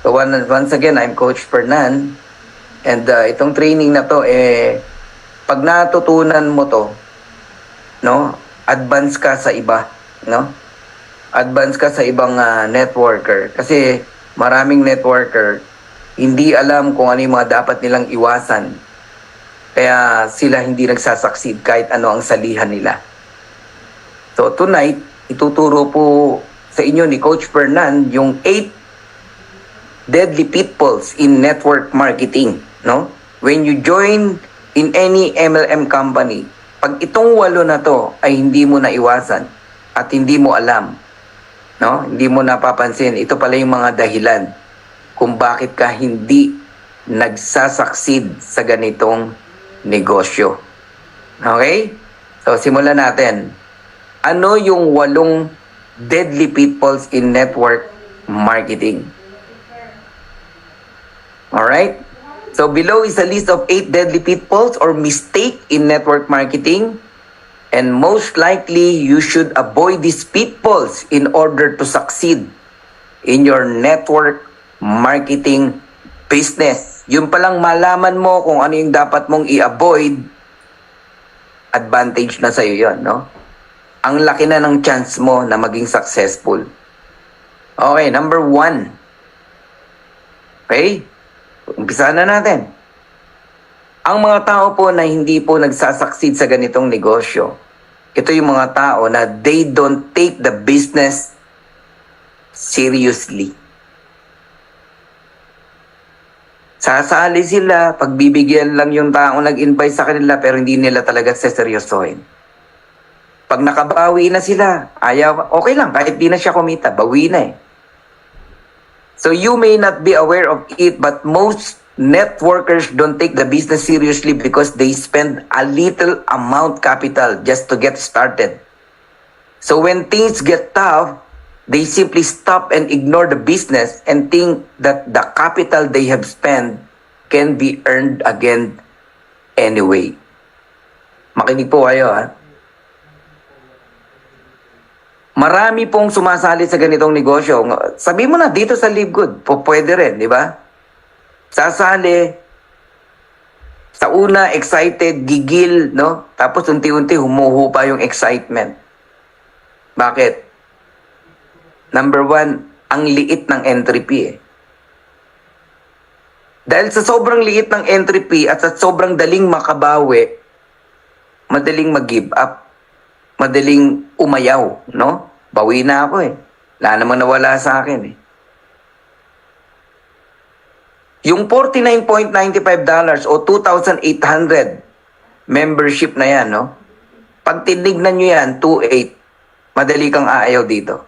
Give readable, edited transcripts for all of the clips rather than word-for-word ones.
So once again, I'm Coach Fernan. And itong training na to, pag natutunan mo to, no, advance ka sa iba, no? Advance ka sa ibang networker. Kasi maraming networker, hindi alam kung ano yung mga dapat nilang iwasan. Kaya sila hindi nagsasucceed kahit ano ang salihan nila. So tonight, ituturo po sa inyo ni Coach Fernan yung 8 deadly pitfalls in network marketing, no? When you join in any MLM company, pag itong 8 na to ay hindi mo naiwasan at hindi mo alam, no? Hindi mo napapansin, ito pala yung mga dahilan kung bakit ka hindi nagsasucceed sa ganitong negosyo. Okay? So simulan natin. Ano yung 8 deadly pitfalls in network marketing? Alright? So below is a list of 8 deadly pitfalls or mistake in network marketing. And most likely, you should avoid these pitfalls in order to succeed in your network marketing business. Yung palang malaman mo kung ano yung dapat mong i-avoid, advantage na sa'yo yun, no? Ang laki na ng chance mo na maging successful. Okay, number 1. Okay? Umpisa na natin. Ang mga tao po na hindi po nagsasucceed sa ganitong negosyo, ito yung mga tao na they don't take the business seriously. Sasali sila, pagbibigyan lang yung taong nag-invite sa kanila pero hindi nila talaga seseryosohin. Pag nakabawi na sila, ayaw, okay lang, kahit di na siya kumita, bawi na eh. So you may not be aware of it, but most networkers don't take the business seriously because they spend a little amount capital just to get started. So when things get tough, they simply stop and ignore the business and think that the capital they have spent can be earned again anyway. Makinig po kayo, ha? Marami pong sumasali sa ganitong negosyo. Sabi mo na, dito sa Live Good, pwede rin, di ba? Sasali, sa una, excited, gigil, no? Tapos unti-unti, humuhupa yung excitement. Bakit? Number 1, ang liit ng entry fee eh. Dahil sa sobrang liit ng entry fee at sa sobrang daling makabawi, madaling mag-give up. Madaling umayaw, no? Bawi na ako eh. Wala namang nawala sa akin eh. Yung $49.95 o 2,800 membership na yan, no? Pag tinignan nyo yan, 2,800, madali kang aayaw dito.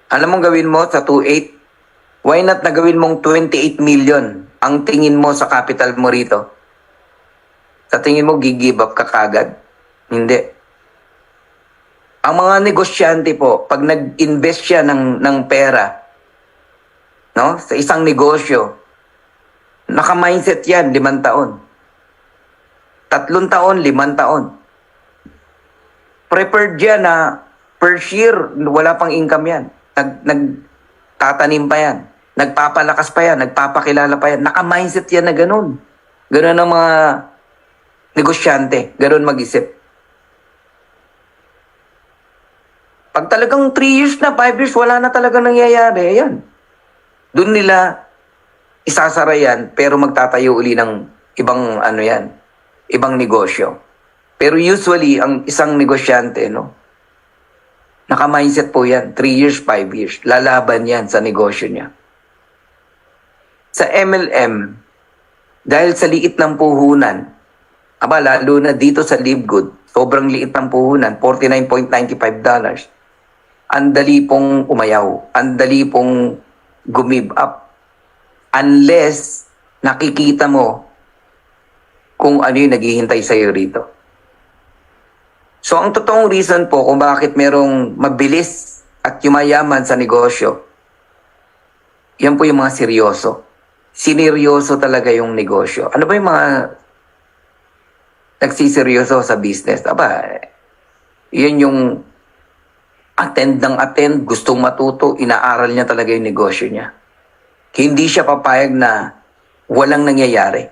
Alam mong gawin mo sa 2,800? Why not na gawin mong 28 million ang tingin mo sa capital mo rito? Sa tingin mo, gigive up ka kagad? Hindi. Ang mga negosyante po, pag nag-invest siya ng pera, no, sa isang negosyo, naka-mindset yan, 5 taon. 3 taon, 5 taon. Prepared yan na per year, wala pang income yan. Nagtatanim pa yan. Nagpapalakas pa yan. Nagpapakilala pa yan. Naka-mindset yan na ganun. Ganun ang mga negosyante, ganoon mag-isip. Pag talagang 3 years na, 5 years, wala na talaga nangyayari, ayan. Doon nila isasara yan, pero magtatayo uli ng ibang ibang negosyo. Pero usually, ang isang negosyante, no, naka-mindset po yan, 3 years, 5 years, lalaban yan sa negosyo niya. Sa MLM, dahil sa liit ng puhunan, lalo na dito sa Live Good, sobrang liit ng puhunan, $49.95. Ang dali pong umayaw, ang dali pong gumive up. Unless nakikita mo kung ano yung naghihintay sa'yo rito. So ang totoong reason po kung bakit merong mabilis at yumayaman sa negosyo, yan po yung mga seryoso. Sineryoso talaga yung negosyo. Ano ba yung mga nagsiseryoso sa business? Yun yung Attend ng attend, gustong matuto, inaaral niya talaga yung negosyo niya. Hindi siya papayag na walang nangyayari.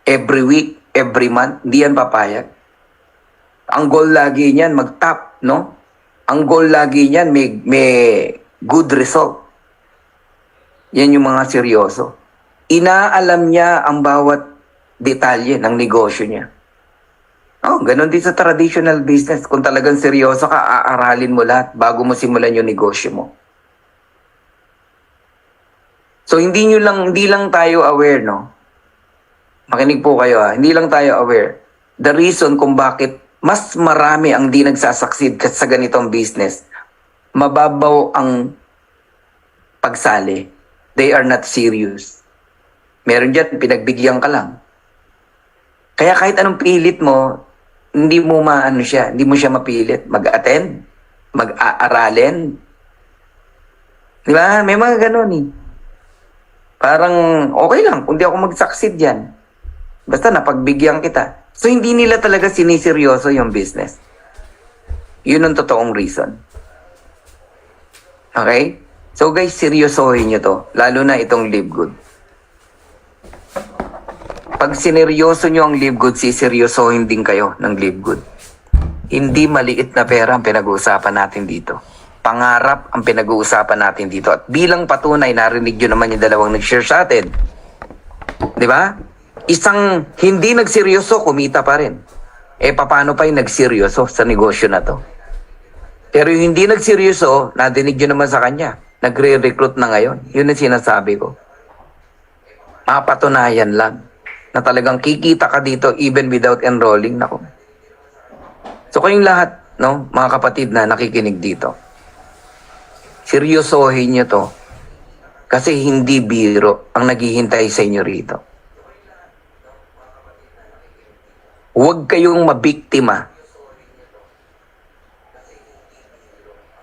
Every week, every month, hindi yan papayag. Ang goal lagi niyan, mag-top, no? Ang goal lagi niyan, may good result. Yan yung mga seryoso. Inaalam niya ang bawat detalye ng negosyo niya. Oh, ganun din sa traditional business. Kung talagang seryoso ka, aaralin mo lahat bago mo simulan yung negosyo mo. So hindi lang tayo aware, no? Makinig po kayo ha. Hindi lang tayo aware. The reason kung bakit mas marami ang di nagsasucceed sa ganitong business, mababaw ang pagsali. They are not serious. Meron dyan, pinagbigyan ka lang. Kaya kahit anong pilit mo, hindi mo hindi mo siya mapilit. Mag-attend, mag-aaralin. Di ba? May mga ganun eh. Parang okay lang kung di ako mag-succeed yan. Basta napagbigyan kita. So hindi nila talaga siniseryoso yung business. Yun ang totoong reason. Okay? So guys, seryosohin nyo to. Lalo na itong Live Good. Pag sineryoso nyo ang Live Good, siseryosohin din kayo ng Live Good. Hindi maliit na pera ang pinag-uusapan natin dito. Pangarap ang pinag-uusapan natin dito. At bilang patunay, narinig nyo naman yung dalawang nag-share sa atin. Di ba? Isang hindi nagseryoso, kumita pa rin. Paano pa yung nagseryoso sa negosyo na to? Pero yung hindi nagseryoso, nadinig nyo naman sa kanya. Nagre-recruit na ngayon. Yun ang sinasabi ko. Mapatunayan lang na talagang kikita ka dito even without enrolling. Nako. So kayong lahat, no, mga kapatid na nakikinig dito, seryosohin nyo to kasi hindi biro ang naghihintay sa inyo rito. Huwag kayong mabiktima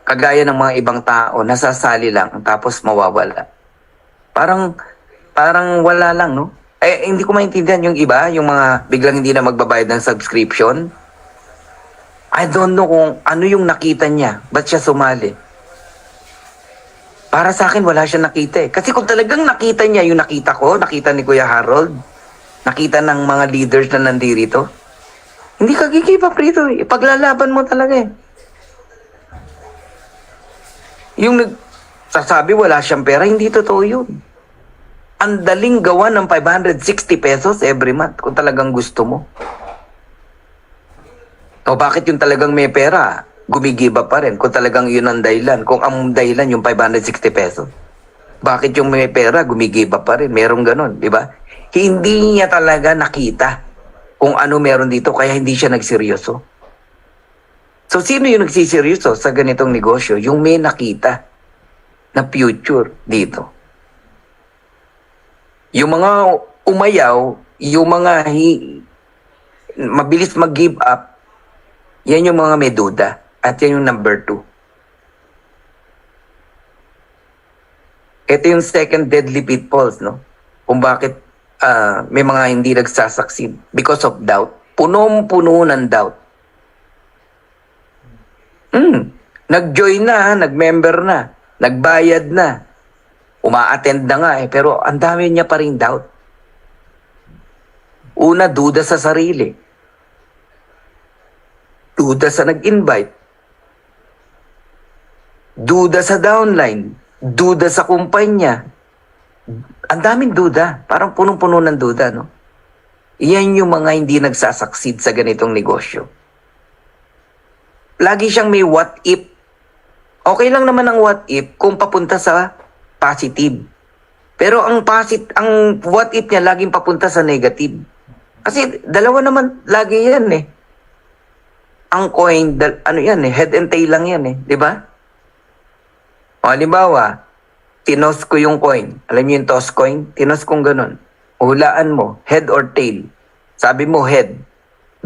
kagaya ng mga ibang tao, nasasali lang tapos mawawala. Parang wala lang, no? Hindi ko maintindihan yung iba, yung mga biglang hindi na magbabayad ng subscription. I don't know kung ano yung nakita niya. Ba't siya sumali? Para sa akin, wala siya nakita eh. Kasi kung talagang nakita niya yung nakita ko, nakita ni Kuya Harold, nakita ng mga leaders na nandito, hindi ka give up rito eh. Paglalaban mo talaga eh. Yung nagsasabi wala siyang pera, hindi totoo yun. Ang daling gawa ng 560 pesos every month kung talagang gusto mo. O bakit yung talagang may pera, gumigiba pa rin kung talagang yun ang dahilan. Kung ang dahilan yung 560 pesos. Bakit yung may pera, gumigiba pa rin. Merong ganun, di ba? Hindi niya talaga nakita kung ano meron dito kaya hindi siya nagseryoso. So sino yung nagsiseryoso sa ganitong negosyo? Yung may nakita na future dito. Yung mga umayaw, yung mga mabilis mag-give up, yan yung mga may duda. At yan yung number 2. Ito yung second deadly pitfalls, no? Kung bakit may mga hindi nagsasucceed. Because of doubt. Punong-puno ng doubt. Nag-join na, nag-member na, nagbayad na. Uma-attend na nga pero ang dami niya pa rin doubt. Una, duda sa sarili. Duda sa nag-invite. Duda sa downline. Duda sa kumpanya. Ang daming duda. Parang punong-puno ng duda, no? Iyan yung mga hindi nagsasucceed sa ganitong negosyo. Lagi siyang may what if. Okay lang naman ang what if kung papunta sa positive. Pero ang what if niya laging papunta sa negative. Kasi dalawa naman lagi yan eh. Ang coin, ano yan eh, head and tail lang yan eh, di ba? O halimbawa, tinos ko yung coin. Alam niyo yung toss coin? Tinos kong ganun. Hulaan mo, head or tail. Sabi mo head,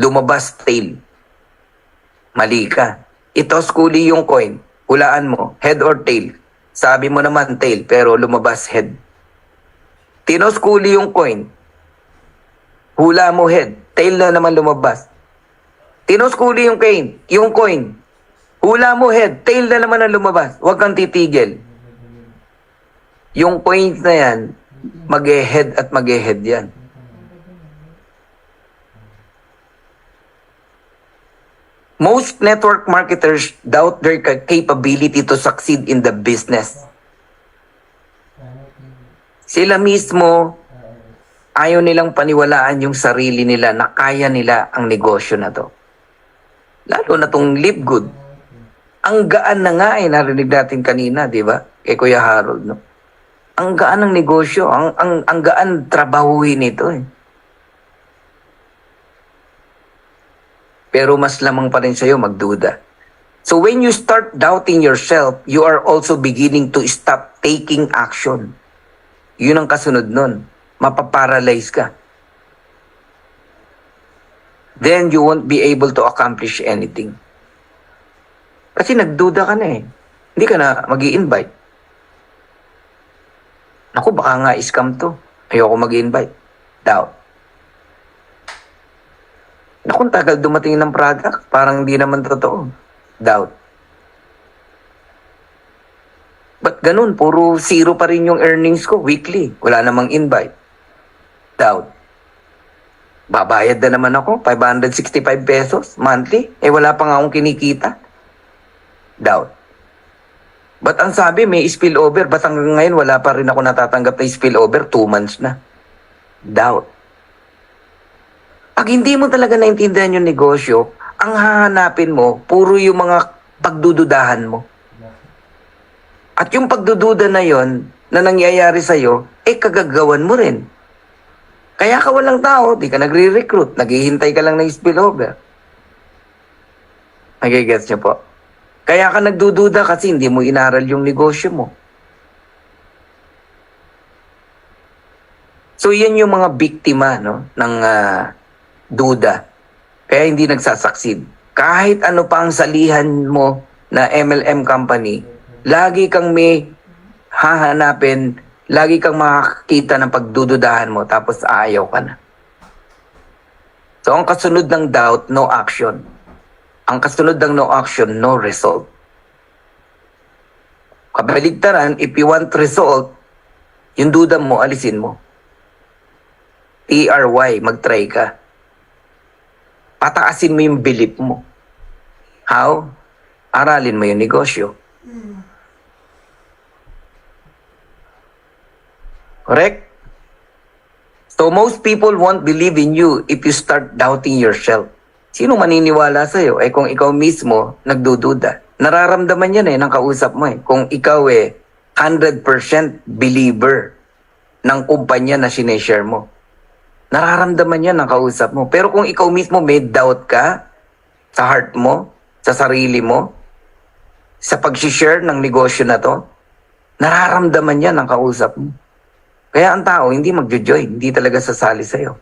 lumabas tail. Mali ka. Itos kuli yung coin. Hulaan mo, head or tail. Sabi mo naman tail, pero lumabas head. Tinos kuli yung coin. Hula mo head, tail na naman lumabas. Tinos kuli yung coin. Hula mo head, tail na naman ang lumabas. Huwag kang titigil. Yung point na yan, mag-head at mag-head yan. Most network marketers doubt their capability to succeed in the business. Sila mismo, ayaw nilang paniwalaan yung sarili nila na kaya nila ang negosyo na to. Lalo na tong Live Good. Ang gaan na nga narinig natin kanina, di ba? Kay Kuya Harold, no? Ang gaan ng negosyo, ang gaan trabahuhin ito eh. Pero mas lamang pa rin sa'yo magduda. So when you start doubting yourself, you are also beginning to stop taking action. Yun ang kasunod nun. Mapaparalyze ka. Then you won't be able to accomplish anything. Kasi nagduda ka na eh. Hindi ka na mag-i-invite. Naku, baka nga scam to. Ayoko mag-i-invite. Doubt. Naku, tagal dumating ng product. Parang hindi naman totoo. Doubt. Ba't ganun? Puro zero pa rin yung earnings ko weekly. Wala namang invite. Doubt. Babayad na naman ako, 565 pesos monthly. Eh wala pa nga akong kinikita. Doubt. Ba't ang sabi may spillover? Ba't hanggang ngayon wala pa rin ako natatanggap na spillover? 2 months na. Doubt. Pag hindi mo talaga naintindihan yung negosyo, ang hahanapin mo, puro yung mga pagdududahan mo. At yung pagdududa na yon na nangyayari sa'yo, eh kagagawan mo rin. Kaya ka walang tao, di ka nagre-recruit, naghihintay ka lang ng spillover. Nagigets niyo po? Kaya ka nagdududa kasi hindi mo inaral yung negosyo mo. So yan yung mga biktima no, ng duda. Kaya hindi nagsasucceed. Kahit ano pa ang salihan mo na MLM company, lagi kang may hahanapin, lagi kang makakita ng pagdududahan mo, tapos ayaw ka na. So ang kasunod ng doubt, no action. Ang kasunod ng no action, no result. Kabaligtaran, if you want result, yung duda mo, alisin mo. TRY, mag-try ka. Pataasin mo yung belief mo. How? Aralin mo yung negosyo. Correct? So most people won't believe in you if you start doubting yourself. Sino maniniwala sa'yo? Eh kung ikaw mismo nagdududa. Nararamdaman yan ng kausap mo eh. Kung ikaw 100% believer ng kumpanya na sineshare mo. Nararamdaman yan ng kausap mo. Pero kung ikaw mismo may doubt ka sa heart mo, sa sarili mo, sa pag-share ng negosyo na to, nararamdaman yan ng kausap mo. Kaya ang tao hindi magjo-join, hindi talaga sasali sa'yo.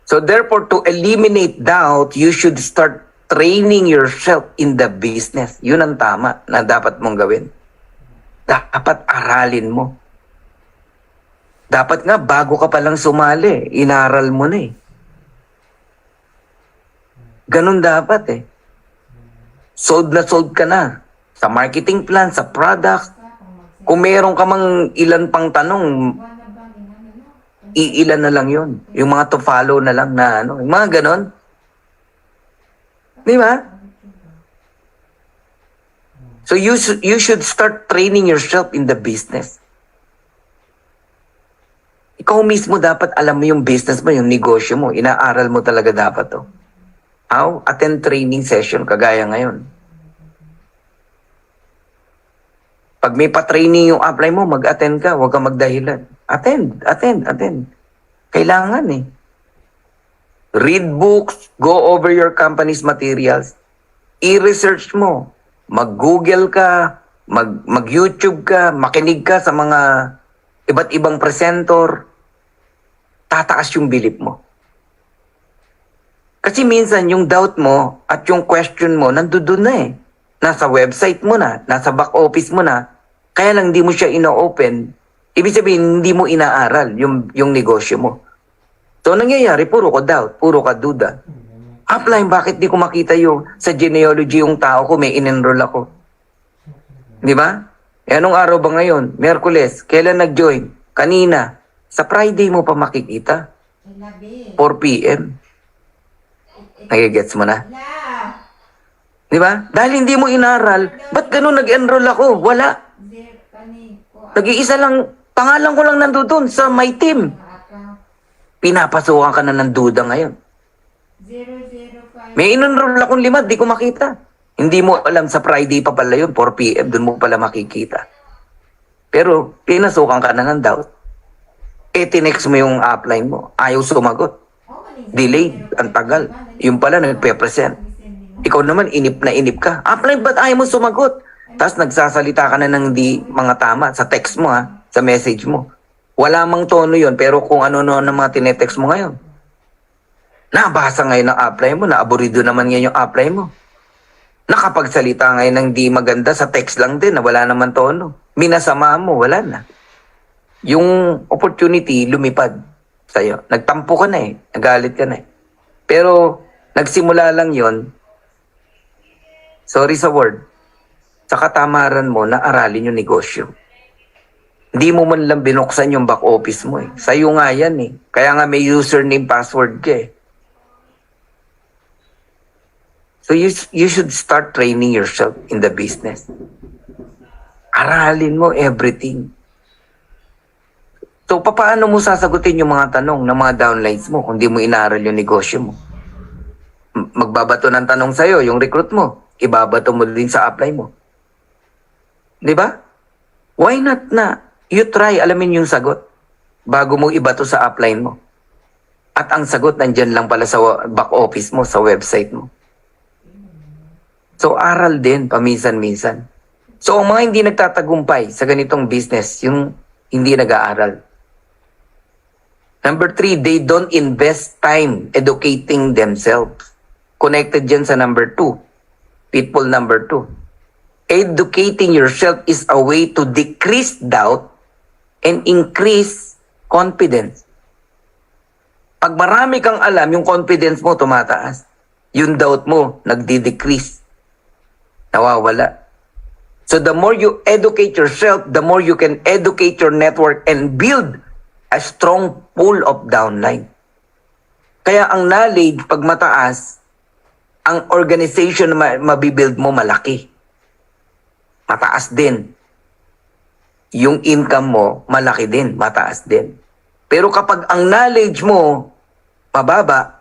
So therefore, to eliminate doubt, you should start training yourself in the business. Yun ang tama na dapat mong gawin. Dapat aralin mo. Dapat nga, bago ka palang sumali, inaral mo na eh. Ganun dapat eh. Sold na sold ka na. Sa marketing plan, sa product. Kung meron ka mang ilan pang tanong, iilan na lang yun. Yung mga to follow na lang na ano. Yung mga ganon. Di ba? So you should start training yourself in the business. Ikaw mismo dapat alam mo yung business mo, yung negosyo mo. Inaaral mo talaga dapat to. How? Attend training session kagaya ngayon. Pag may pa-training yung apply mo, mag-attend ka. Huwag kang magdahilan. Attend. Kailangan eh. Read books, go over your company's materials, i-research mo, mag-Google ka, mag-YouTube ka, makinig ka sa mga iba't ibang presenter, tataas yung belief mo. Kasi minsan yung doubt mo at yung question mo, nandun na eh. Nasa website mo na, nasa back office mo na, kaya lang hindi mo siya ino-open. Ibig sabihin, hindi mo inaaral yung negosyo mo. So, nangyayari, puro ka doubt, puro ka duda. Upline, bakit di ko makita yung sa genealogy yung tao ko, may in-enroll ako? Di ba? E anong araw ba ngayon? Merkules. Kailan nag-join? Kanina. Sa Friday mo pa makikita. 4 p.m. Nagigets mo na? Di ba? Dahil hindi mo inaral, ba't ganun nag-enroll ako? Wala. Nag-iisa lang, pangalan ko lang nandoon sa my team. Pinapasukan ka na ng duda ngayon. May in-enroll akong 5, di ko makita. Hindi mo alam sa Friday pa pala yun, 4 p.m. Doon mo pala makikita. Pero, pinasukan ka na ng doubt. Tinext mo yung upline mo. Ayaw sumagot. Delayed. Ang tagal. Yung pala, nagpe-present. Ikaw naman, inip na inip ka. Upline, ba't ayaw mo sumagot? Tapos nagsasalita ka na ng di mga tama sa text mo ha, sa message mo. Wala mang tono yun, pero kung ano-ano ng mga tinetext mo ngayon. Nabasa ngayon ng upline mo, naaburido naman ngayon yung upline mo. Nakapagsalita ngayon ng di maganda sa text lang din na wala naman tono. Minasama mo, wala na. Yung opportunity lumipad sa'yo. Nagtampo ka na eh. Nagalit ka na eh. Pero nagsimula lang yon. Sorry sa word. Sa katamaran mo na aralin yung negosyo. Hindi mo man lang binuksan yung back office mo eh. Sa'yo nga yan eh. Kaya nga may username, password ka eh. So you should start training yourself in the business. Aralin mo everything. So, paano mo sasagutin yung mga tanong ng mga downlines mo kung di mo inaral yung negosyo mo? Magbabato ng tanong sa'yo, yung recruit mo. Ibabato mo din sa apply mo. Di ba? Why not na? You try, alamin yung sagot bago mo ibato sa upline mo. At ang sagot nandyan lang pala sa back office mo, sa website mo. So, aral din, paminsan-minsan. So, ang mga hindi nagtatagumpay sa ganitong business, yung hindi nag-aaral. Number 3, they don't invest time educating themselves. Connected dyan sa number 2. Pitfall number 2. Educating yourself is a way to decrease doubt and increase confidence. Pag marami kang alam, yung confidence mo tumataas. Yung doubt mo nagdi-decrease. Nawawala. So the more you educate yourself, the more you can educate your network and build a strong pool of downline. Kaya ang knowledge, pag mataas, ang organization na mabibuild mo malaki. Mataas din. Yung income mo, malaki din, mataas din. Pero kapag ang knowledge mo mababa,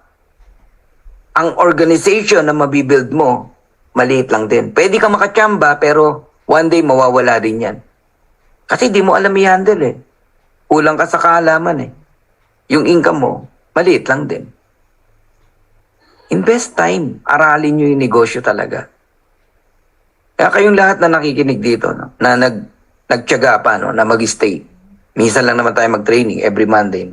ang organization na mabibuild mo, maliit lang din. Pwede ka makachamba, pero one day mawawala din yan. Kasi di mo alam i-handle eh. Kulang ka sa kaalaman eh. Yung income mo, maliit lang din. Invest time. Aralin nyo yung negosyo talaga. Kaya kayong lahat na nakikinig dito, no, na nagtiyaga pa, no, na mag-stay. Minsan lang naman tayo mag-training every Monday.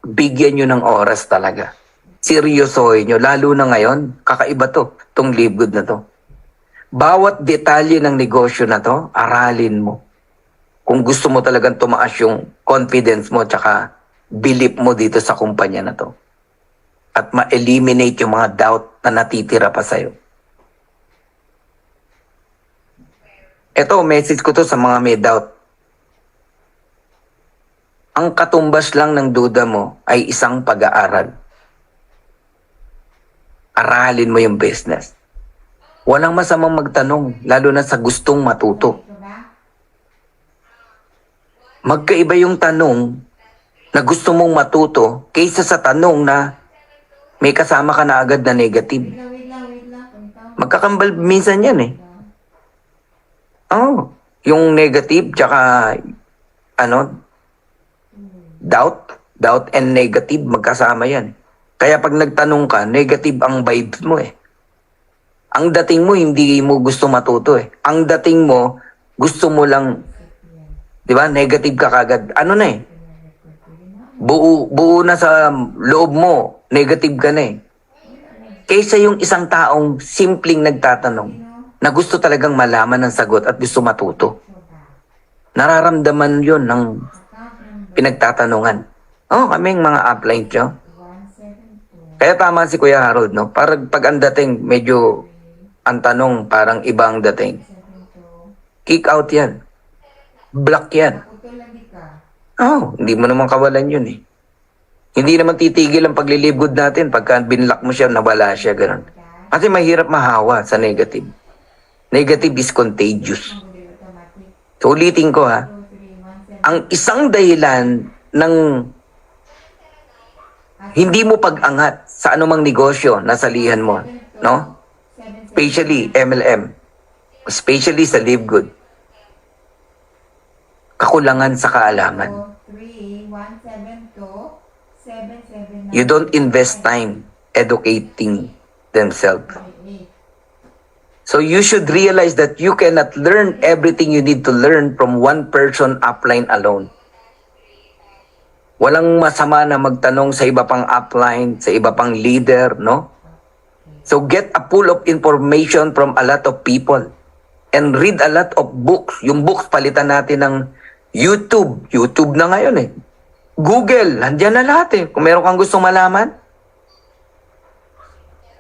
Bigyan nyo ng oras talaga. Seryosohin nyo. Lalo na ngayon, kakaiba to. Tong Live Good na to. Bawat detalye ng negosyo na to, aralin mo. Kung gusto mo talagang tumaas yung confidence mo tsaka belief mo dito sa kumpanya na to. At ma-eliminate yung mga doubt na natitira pa sa'yo. Ito, message ko to sa mga may doubt. Ang katumbas lang ng duda mo ay isang pag-aaral. Aralin mo yung business. Walang masamang magtanong, lalo na sa gustong matuto. Magkaiba yung tanong na gusto mong matuto kaysa sa tanong na may kasama ka na agad na negative. Magkakambal minsan yan eh. Oh, yung negative tsaka doubt and negative magkasama yan. Kaya pag nagtanong ka, negative ang vibes mo eh. Ang dating mo hindi mo gusto matuto eh. Ang dating mo gusto mo lang, di ba? Negative ka kagad. Ano na eh? Buo na sa loob mo. Negative ka na eh. Kaysa yung isang taong simpleng nagtatanong na gusto talagang malaman ng sagot at gusto matuto. Nararamdaman yon ng pinagtatanungan. Oh, kaming mga upline nyo. Kaya tama si Kuya Harold, no? Parang pag ang dating, medyo ang tanong parang ibang dating. Kick out yan. Block yan. Oh, hindi mo naman kawalan yun eh. Hindi naman titigil ang paglilibgod natin pagka binlock mo siya, nawala siya, gano'n. Kasi mahirap mahawa sa negative. Negative is contagious. So, ulitin ko ha. Ang isang dahilan ng hindi mo pag-angat sa anumang negosyo na salihan mo, no? Especially MLM. Especially sa live good. Kakulangan sa kaalaman. You don't invest time educating themselves. So you should realize that you cannot learn everything you need to learn from one person upline alone. Walang masama na magtanong sa iba pang upline, sa iba pang leader, no? So get a pool of information from a lot of people and read a lot of books. Yung books palitan natin ng YouTube. YouTube na ngayon eh. Google, nandiyan na lahat eh. Kung meron kang gustong malaman.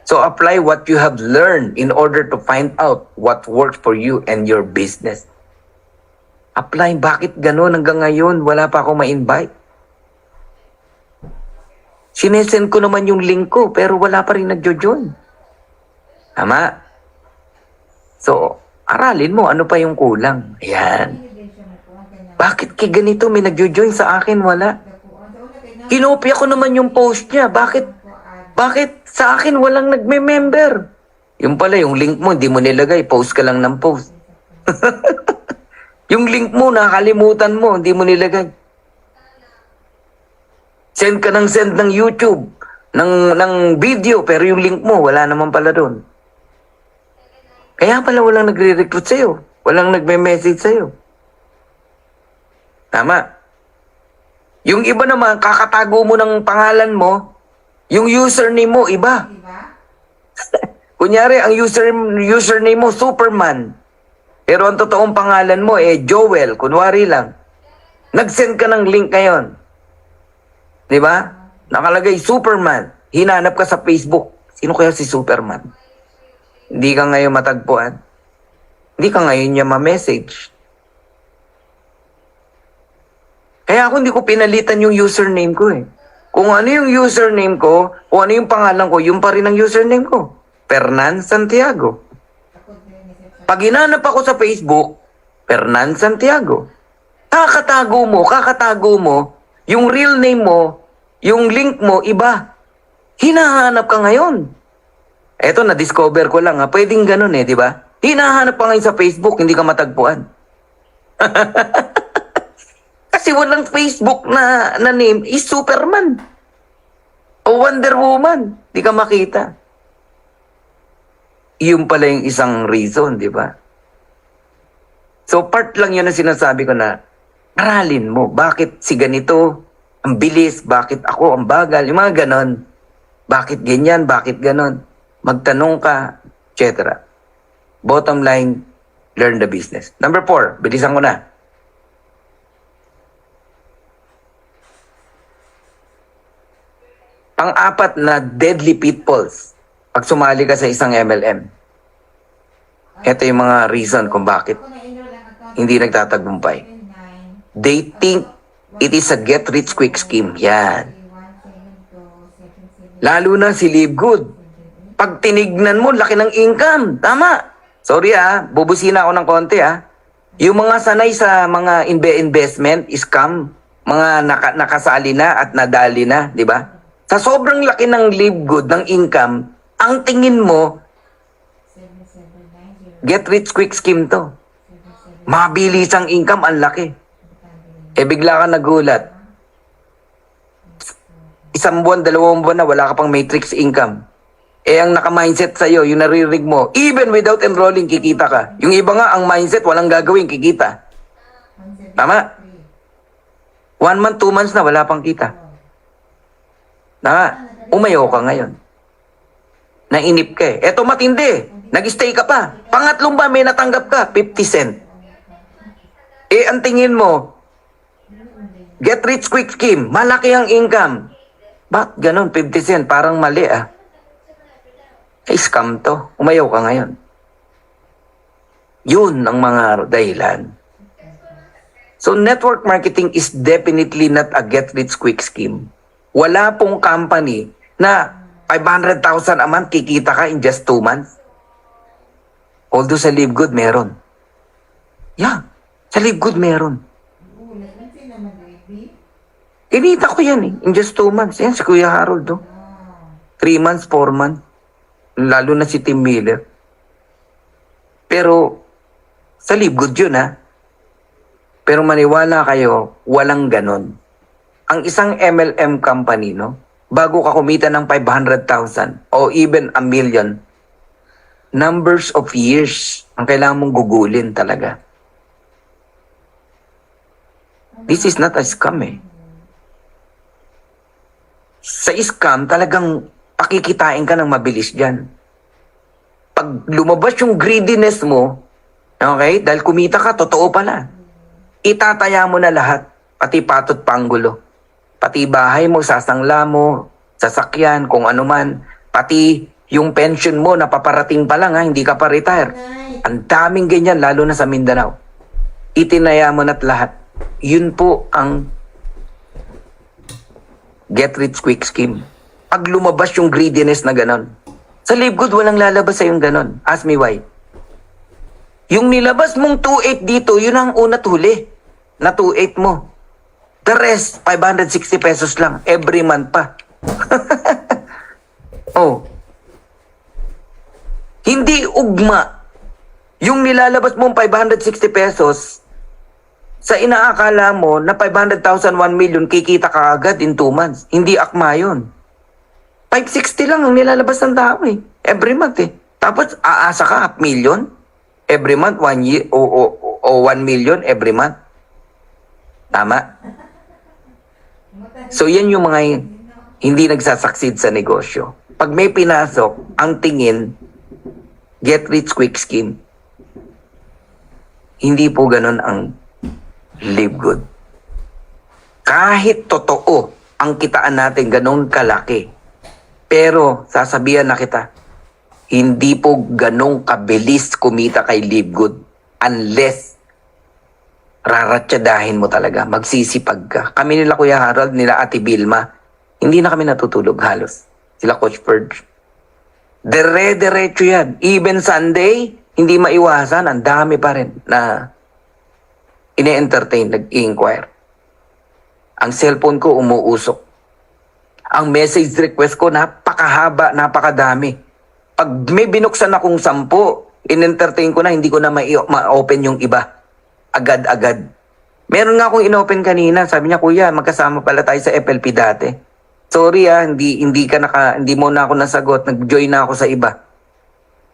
So apply what you have learned in order to find out what works for you and your business. Apply, bakit ganun hanggang ngayon? Wala pa akong ma-invite. Sinesend ko naman yung link ko, pero wala pa rin nagjo-join. Tama? So, aralin mo, ano pa yung kulang? Ayan. Bakit kay ganito may nagjo-join sa akin? Wala. Kinopya ko naman yung post niya. Bakit sa akin walang nagme-member? Yung pala, yung link mo, hindi mo nilagay. Post ka lang ng post. Yung link mo, nakalimutan mo, hindi mo nilagay. Send ka ng send ng YouTube, ng video, pero yung link mo, wala naman pala doon. Kaya pala walang nagre-recruit sa'yo. Walang nagme-message sa'yo. Tama. Yung iba naman, kakatago mo ng pangalan mo, yung username mo, iba. Kunyari, ang username mo, Superman. Pero ang totoong pangalan mo, Joel. Kunwari lang. Nag-send ka ng link ngayon. Diba? Nakalagay, Superman. Hinanap ka sa Facebook. Sino kaya si Superman? Hindi ka ngayon matagpuan. Hindi ka ngayon niya ma-message. Kaya ako hindi ko pinalitan yung username ko eh. Kung ano yung username ko, kung ano yung pangalan ko, yung pa rin ang username ko. Fernan Santiago. Pag hinanap ako sa Facebook, Fernan Santiago. Kakatago mo, yung real name mo, yung link mo, iba. Hinahanap ka ngayon. Eto, na-discover ko lang ha. Pwedeng ganun eh, di ba? Hinahanap ka ngayon sa Facebook, hindi ka matagpuan. Kasi walang Facebook na name is Superman. O Wonder Woman. Di ka makita. Iyon pala yung isang reason, di ba? So part lang yun na sinasabi ko na aralin mo. Bakit si ganito ang bilis? Bakit ako ang bagal? Yung mga ganon. Bakit ganyan? Bakit ganon? Magtanong ka, etc. Bottom line, learn the business. Number 4, bilisan ko na. Pang-apat na deadly pitfalls pag sumali ka sa isang MLM. Ito yung mga reason kung bakit hindi nagtatagumpay. They think it is a get-rich-quick scheme. Yan. Lalo na si Live Good. Pag tinignan mo, laki ng income. Tama. Sorry bubusina ako ng konti Yung mga sanay sa mga investment, scam, mga nakasali na at nadali na, di ba? Sa sobrang laki ng Live Good, ng income, ang tingin mo, get-rich-quick scheme to. Mabilis ang income, ang laki. Bigla ka nagulat. 1 buwan, 2 buwan na, wala ka pang matrix income. Ang naka-mindset sa'yo, yung naririnig mo, even without enrolling, kikita ka. Yung iba nga, ang mindset, walang gagawin, kikita. Tama? 1 month, 2 months na, wala pang kita. Umayaw ka ngayon. Nainip ka eh. Eto matindi. Nag-stay ka pa. Pangatlong ba may natanggap ka? 50 cent. Ang tingin mo, Get rich quick scheme, malaki ang income. Bakit ganun? 50 cent, parang mali ah. Scam to. Umayaw ka ngayon. Yun ang mga dahilan. So network marketing is definitely not a get rich quick scheme. Wala pong company na 500,000 a month kikita ka in just 2 months. Although sa Live Good meron. Yeah, sa Live Good meron. Kinita ko yan eh, in just 2 months. Yan si Kuya Harold. 3 months, 4 months. Lalo na si Tim Miller. Pero, sa Live Good yun ha. Pero maniwala kayo, walang ganon. Ang isang MLM company, no? Bago ka kumita ng 500,000 o even a million, numbers of years ang kailangan mong gugulin talaga. This is not a scam eh. Sa scam, talagang pakikitain ka ng mabilis dyan. Pag lumabas yung greediness mo, okay, dahil kumita ka, totoo pala. Itataya mo na lahat, pati patot panggulo. Pati bahay mo, sasangla mo, sasakyan, kung ano man. Pati yung pension mo, napaparating pa lang ha, hindi ka pa retire. Ang daming ganyan, lalo na sa Mindanao. Itinaya mo na't lahat. Yun po ang get rich quick scheme. Pag lumabas yung greediness na ganon. Sa Live Good, walang lalabas sa yung ganon. Ask me why. Yung nilabas mong 2.8 dito, yun ang una huli. Na 2.8 mo. The rest, 560 pesos lang. Every month pa. Oh. Hindi ugma. Yung nilalabas mong 560 pesos, sa inaakala mo na 500,000, 1 million, kikita ka agad in 2 months. Hindi akma yun. 560 lang ang nilalabas ng tao eh. Every month eh. Tapos aasa ka 500,000 every month, 1 year, o 1 million every month. Tama? So yan yung mga hindi nagsasucceed sa negosyo. Pag may pinasok, ang tingin, get rich quick scheme. Hindi po ganun ang Live Good. Kahit totoo ang kitaan natin ganun kalaki, pero sasabihan na kita, hindi po ganun kabilis kumita kay Live Good unless raratyadahin mo talaga, magsisipag ka. Kami nila Kuya Harold, nila Ate Vilma, hindi na kami natutulog halos. Sila Coach Purge. Dire-diretso yan. Even Sunday, hindi maiwasan, ang dami pa rin na ine-entertain, nag-i-inquire. Ang cellphone ko umuusok. Ang message request ko napakahaba, napakadami. Pag may binuksan akong 10, in-entertain ko na, hindi ko na ma-open yung iba. Agad-agad. Meron nga akong in-open kanina. Sabi niya, Kuya, magkasama pala tayo sa FLP dati. Sorry hindi mo na ako nasagot. Nag-join na ako sa iba.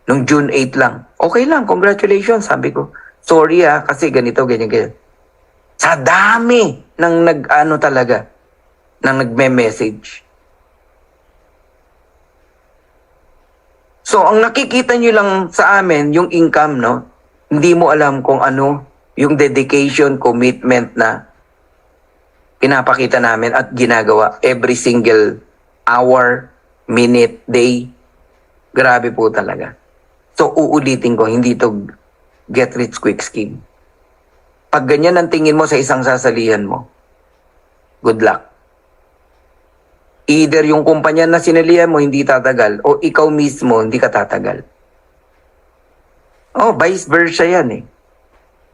Nung June 8 lang. Okay lang, congratulations, sabi ko. Sorry kasi ganito, ganyan. Sa dami ng talaga, ng nagme-message. So, ang nakikita nyo lang sa amin, yung income, no? Hindi mo alam kung ano yung dedication, commitment na pinapakita namin at ginagawa every single hour, minute, day. Grabe po talaga. So, uulitin ko, hindi to get rich quick scheme. Pag ganyan ang tingin mo sa isang sasalihan mo, good luck. Either yung kumpanya na sinalihan mo hindi tatagal o ikaw mismo hindi ka tatagal. Oh, vice versa yan eh.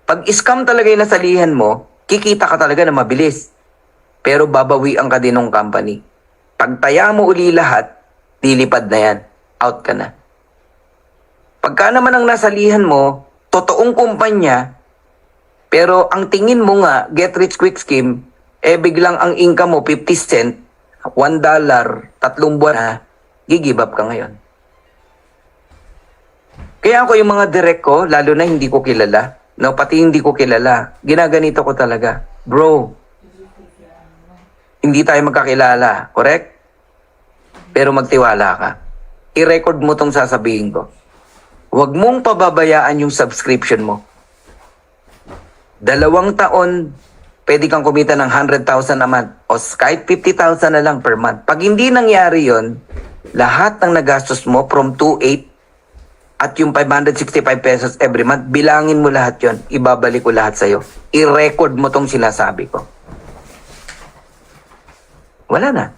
Pag scam talaga yung nasalihan mo, kikita ka talaga na mabilis. Pero babawian ka din ng company. Pag taya mo uli lahat, dilipad na yan. Out ka na. Pagka naman ang nasalihan mo, totoong kumpanya, pero ang tingin mo nga, get rich quick scheme, biglang ang income mo 50 cent, $1, 3 buwan na, gigive up ka ngayon. Kaya ako yung mga direct ko, lalo na hindi ko kilala, no, pati hindi ko kilala, ginaganito ko talaga, bro, hindi tayo magkakilala, correct? Pero magtiwala ka. I-record mo tong sasabihin ko. Huwag mong pababayaan yung subscription mo. 2 taon pwede kang kumita ng 100,000 a month o kahit 50,000 na lang per month. Pag hindi nangyari yon, lahat ng nagastos mo from 2.8 at yung 565 pesos every month, bilangin mo lahat yon, ibabalik ko lahat sa'yo. I-record mo tong sinasabi ko. Wala na.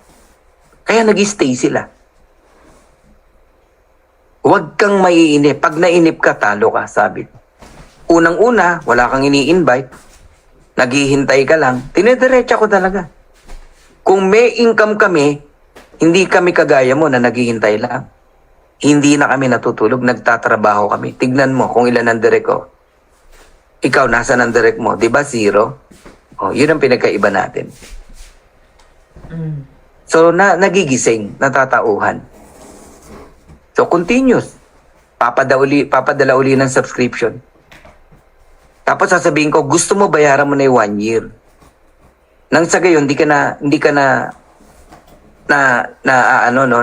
Kaya nag-stay sila. Huwag kang maiinip. Pag nainip ka, talo ka, sabi ko. Unang-una, wala kang ini-invite. Naghihintay ka lang. Tinediretsa ko talaga. Kung may income kami, hindi kami kagaya mo na naghihintay lang. Hindi na kami natutulog, nagtatrabaho kami. Tignan mo kung ilan ang direct ko. Ikaw, nasa ng direct mo? Diba 0? Oh, yun ang pinagkaiba natin. So, nagigising, natatauhan. So, continuous. Papadala uli ng subscription. Tapos sasabihin ko, gusto mo bayaran mo na yung 1 year. Nang sa gayon, hindi ka na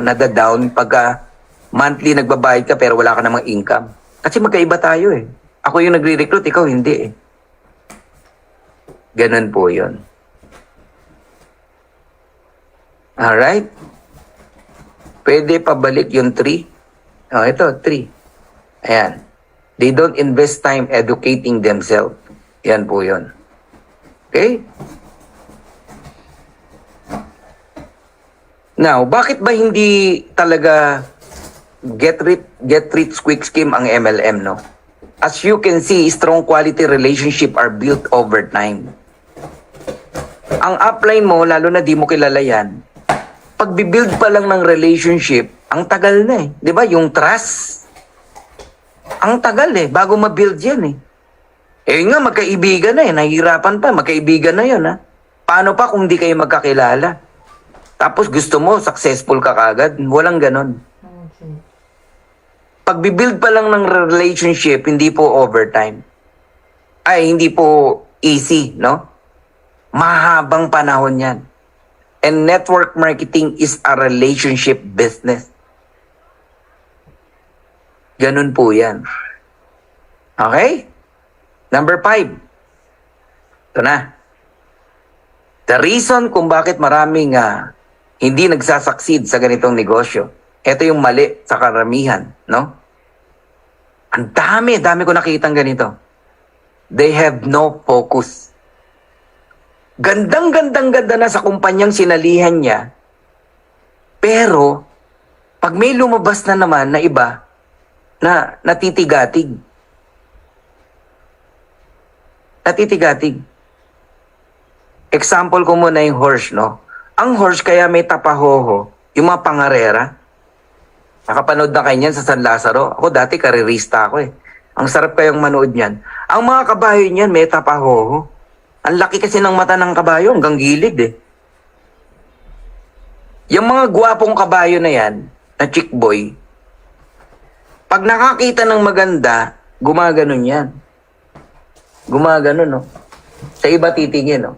nada-down pagka monthly nagbabayad ka pero wala ka namang income. Kasi magkaiba tayo eh. Ako yung nagre-recruit, ikaw hindi eh. Ganun po yun. Alright? Pwede pabalik yung 3. Oh, ito, 3. Ayan. They don't invest time educating themselves. Yan po yun. Okay? Now, bakit ba hindi talaga get rich quick scheme ang MLM, no? As you can see, strong quality relationship are built over time. Ang upline mo, lalo na di mo kilala yan, pag-build pa lang ng relationship, ang tagal na eh. Di ba? Yung trust, ang tagal eh, bago ma-build yan eh. Eh nga, magkaibigan na eh, nahihirapan pa, magkaibigan na yun ha. Paano pa kung di kayo magkakilala? Tapos gusto mo, successful ka kagad? Walang ganon. Pag-build pa lang ng relationship, hindi po overtime. Ay, hindi po easy, no? Mahabang panahon yan. And network marketing is a relationship business. Ganun po yan. Okay? Number 5. Ito na. The reason kung bakit maraming hindi nagsasucceed sa ganitong negosyo, ito yung mali sa karamihan, no? Ang dami ko nakitang ganito. They have no focus. Ganda na sa kumpanyang sinalihan niya. Pero, pag may lumabas na naman na iba, na natitigatig. Example ko muna yung horse, no? Ang horse kaya may tapahoho, yung mga pangarera. Nakapanood na kayo niyan sa San Lazaro. Ako dati karirista ako eh. Ang sarap kayong manood niyan. Ang mga kabayo niyan may tapahoho. Ang laki kasi ng mata ng kabayo, hanggang gilid eh. Yung mga gwapong kabayo na yan, na chick boy, pag nakakita ng maganda, gumaganon yan. Gumaganon, no? Sa iba titingin, no?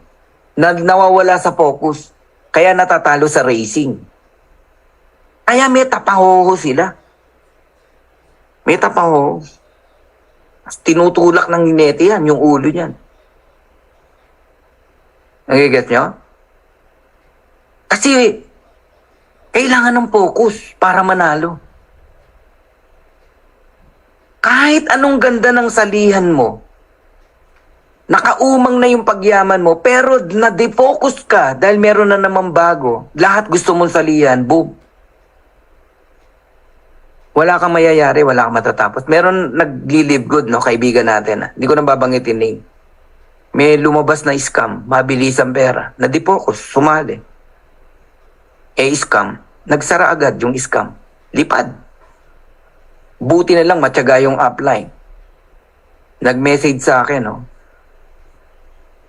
Nawawala sa focus. Kaya natatalo sa racing. Kaya may tapahoho sila. May tapahoho. Tinutulak ng hinete yan, yung ulo niyan. Nagiget nyo? Kasi, kailangan ng focus para manalo. Kahit anong ganda ng salihan mo, nakaumang na yung pagyaman mo, pero na-defocus ka dahil meron na naman bago. Lahat gusto mong salihan, boom. Wala kang mayayari, wala kang matatapos. Meron nag-live good, no, kaibigan natin. Hindi ko na babanggitin name. May lumabas na scam, mabilis ang pera. Na-defocus, sumali. Scam. Nagsara agad yung scam. Lipad. Buti na lang matyaga yung upline. Nag-message sa akin, no.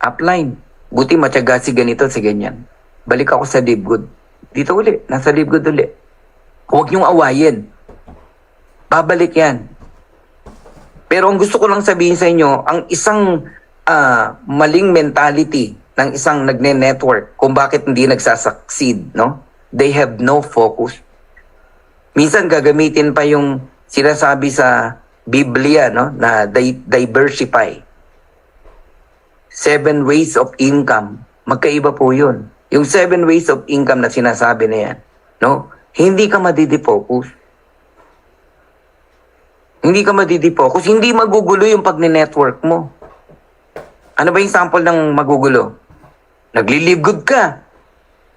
Upline. Buti matyaga si ganito, si ganyan. Balik ako sa live good. Dito uli, nasa live good uli. Huwag niyong awayin. Babalik yan. Pero ang gusto ko lang sabihin sa inyo, ang isang maling mentality ng isang nagne-network kung bakit hindi nagsasucceed, no? They have no focus. Minsan gagamitin pa yung sinasabi sa Biblia, no, na diversify. 7 ways of income. Magkaiba po yun. Yung 7 ways of income na sinasabi na yan, no? Hindi ka madidifocus. Hindi ka madidifocus. Hindi magugulo yung pag-network mo. Ano ba yung sample ng magugulo? Nagli-live good ka.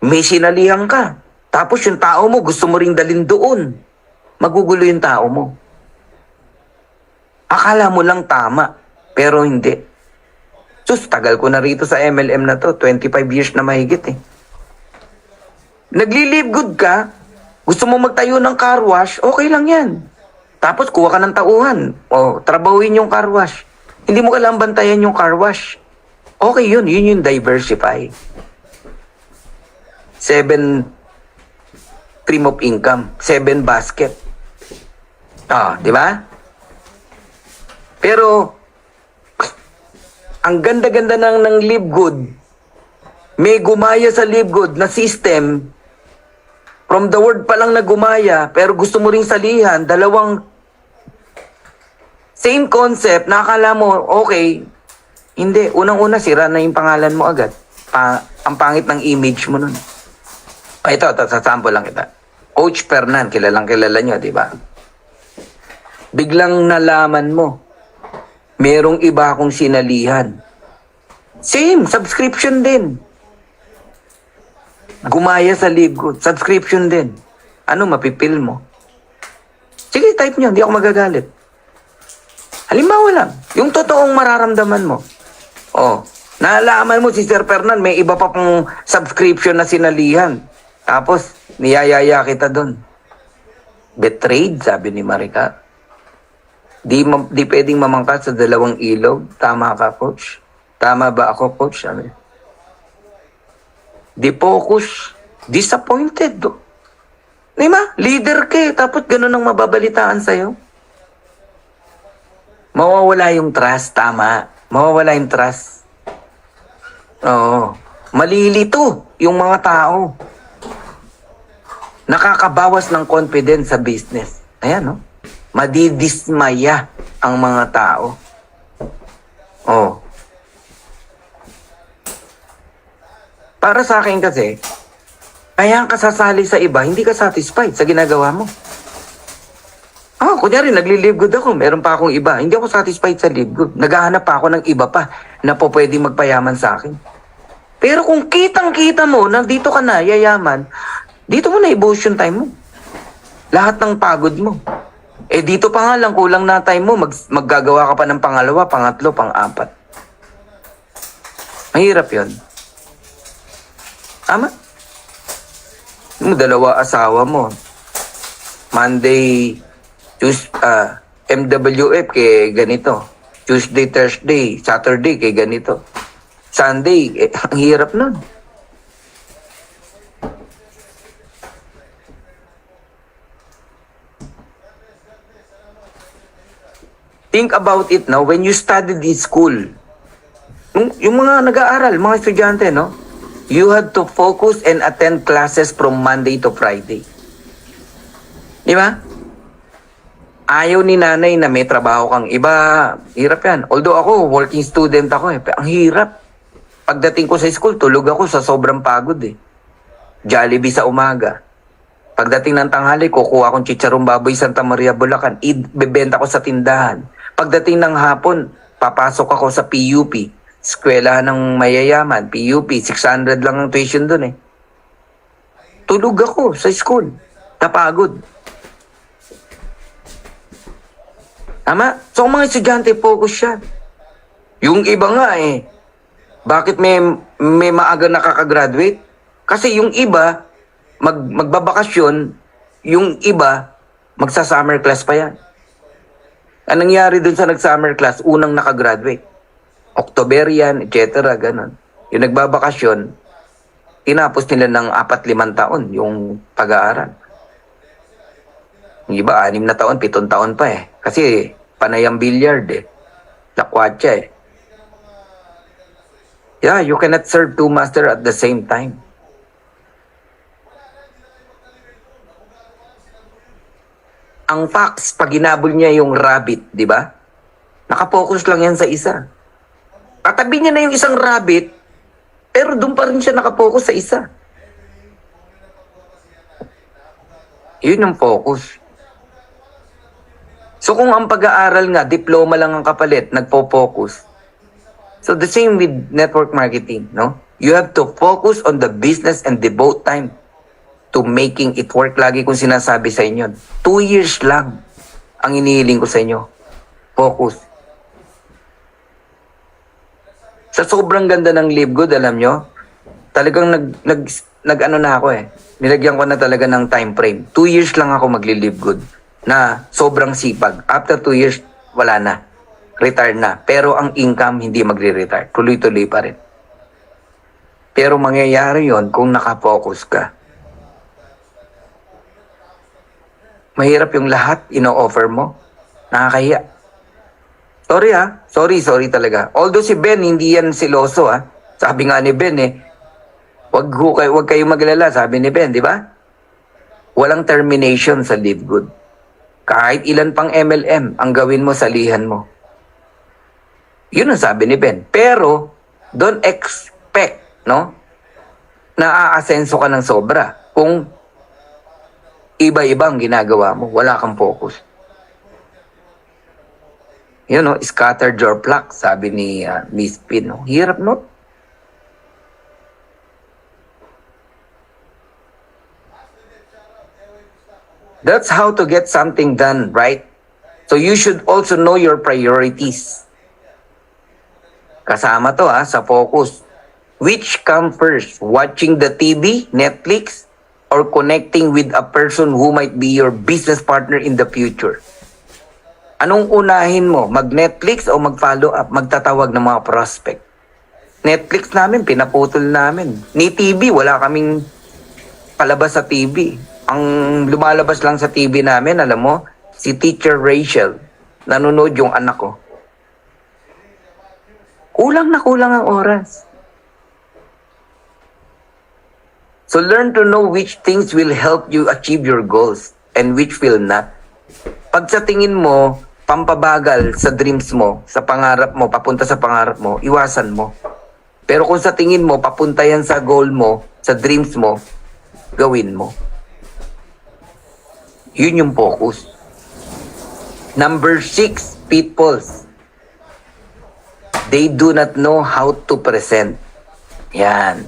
May sinalihan ka. Tapos yung tao mo, gusto mo ring dalhin doon. Magugulo yung tao mo. Akala mo lang tama, pero hindi. Sus, tagal ko na rito sa MLM na to. 25 years na mahigit eh. Nagli-live good ka, gusto mo magtayo ng car wash, okay lang yan. Tapos kuha ka ng tauhan. O, trabahuin yung car wash. Hindi mo kailangan bantayan yung car wash. Okay yun. Yun yung diversify. 7 stream of income. 7 basket. Di ba? Pero, ang ganda-ganda ng Live Good, may gumaya sa Live Good na system, from the word pa lang na gumaya, pero gusto mo ring salihan, dalawang same concept, nakakala mo, okay, hindi, unang-una, sira na yung pangalan mo agad. Ang pangit ng image mo nun. Ito, sa sample lang kita. Coach Fernan, kilalang kilala nyo, di ba? Biglang nalaman mo, merong iba akong sinalihan. Same, subscription din. Gumaya sa Live Good, subscription din. Ano, mapipil mo? Sige, type nyo, hindi ako magagalit. Halimbawa lang, yung totoong mararamdaman mo. Nalaman mo si Sir Fernan, may iba pa pang subscription na sinalihan. Tapos, niyayaya kita doon. Betrayed, sabi ni Maricar. Di pwedeng mamangkat sa dalawang ilog. Tama ka, coach? Tama ba ako, coach? Sabi. Di focus. Disappointed. Di ba? Leader ka eh. Tapos ganun ang mababalitaan sa'yo. Mawawala yung trust. Tama. Mawawala yung trust. Oo. Malilito yung mga tao. Nakakabawas ng confidence sa business. Ayan, no? Madidismaya ang mga tao. Para sa akin kasi, kaya ka sasali sa iba, hindi ka satisfied sa ginagawa mo. Kunyari, nagli-live good ako, meron pa akong iba. Hindi ako satisfied sa live good. Naghahanap pa ako ng iba pa na po pwedeng magpayaman sa akin. Pero kung kitang-kita mo, nandito ka na, yayaman, dito mo na i-motion time mo. Lahat ng pagod mo. Dito pa nga lang, kulang na time mo, maggagawa ka pa ng pangalawa, pangatlo, pang-apat. Mahirap yun. Tama? Yung dalawa asawa mo. Monday, MWF kay ganito. Tuesday, Thursday, Saturday kay ganito. Sunday, ang hirap nun. Think about it now, when you studied in school, yung mga nag-aaral, mga estudyante, no? You had to focus and attend classes from Monday to Friday. Di ba? Ayaw ni nanay na may trabaho kang iba. Hirap yan. Although ako, working student ako eh. Ang hirap. Pagdating ko sa school, tulog ako sa sobrang pagod eh. Jollibee sa umaga. Pagdating ng tanghali, kukuha akong chicharong baboy Santa Maria, Bulacan. Ibebenta ko sa tindahan. Pagdating ng hapon, papasok ako sa PUP. Eskwela ng mayayaman. PUP, 600 lang ang tuition dun eh. Tulog ako sa school. Napagod. Tama? So, mga estudyante, focus siya. Yung iba nga eh, bakit may maaga nakakagraduate? Kasi yung iba, magbabakasyon, yung iba, magsa-summer class pa yan. Anong nangyari dun sa nag-summer class? Unang nakagraduate. Octoberian, etc. Ganon. Yung nagbabakasyon, tinapos nila ng 4-5 taon yung pag-aaral. Yung iba, 6 na taon, 7 taon pa eh. Kasi panay ang billiard eh. Lakwatsa eh. Yeah, you cannot serve 2 masters at the same time. Ang fox, pag ginabol niya yung rabbit, di ba? Nakapokus lang yan sa isa. Katabi niya na yung isang rabbit, pero doon pa rin siya nakapokus sa isa. Yun ang focus. So kung ang pag-aaral nga, diploma lang ang kapalit, nagpo-focus. So the same with network marketing, no? You have to focus on the business and devote time to making it work. Lagi kong sinasabi sa inyo, 2 years lang ang inihiling ko sa inyo. Focus. Sa sobrang ganda ng Live Good, alam nyo, talagang nag-ano na ako eh. Nilagyan ko na talaga ng time frame. 2 years lang ako magli-Live Good na sobrang sipag. After 2 years, wala na. Retire na. Pero ang income hindi magre-retire. Tuloy-tuloy pa rin. Pero mangyayari yon kung nakafocus ka. Mahirap yung lahat ino-offer mo. Nakakahiya. Sorry ha. Sorry talaga. Although si Ben, hindi yan siloso ha. Sabi nga ni Ben eh, wag kayo maglala, sabi ni Ben, di ba? Walang termination sa Live Good. Kahit ilan pang MLM ang gawin mo, salihan mo. Yun ang sabi ni Ben. Pero, don't expect, no? Na aasenso ka ng sobra. Kung iba-iba ang ginagawa mo, wala kang focus. Yun, no? Scattered your flock, sabi ni Miss Pin. No? Hirap, no? That's how to get something done, right? So you should also know your priorities. Kasama to sa focus. Which come first? Watching the TV, Netflix, or connecting with a person who might be your business partner in the future? Anong unahin mo? Mag-Netflix o mag-follow up? Magtatawag ng mga prospect? Netflix namin, pinaputol namin. Ni TV, wala kaming palabas sa TV. Ang lumalabas lang sa TV namin, alam mo, si Teacher Rachel. Nanonood yung anak ko. Kulang na kulang ang oras. So learn to know which things will help you achieve your goals and which will not. Pag sa tingin mo, pampabagal sa dreams mo, sa pangarap mo, papunta sa pangarap mo, iwasan mo. Pero kung sa tingin mo, papunta yan sa goal mo, sa dreams mo, gawin mo. Yun yung focus. Number 6, pitfalls. They do not know how to present. Yan.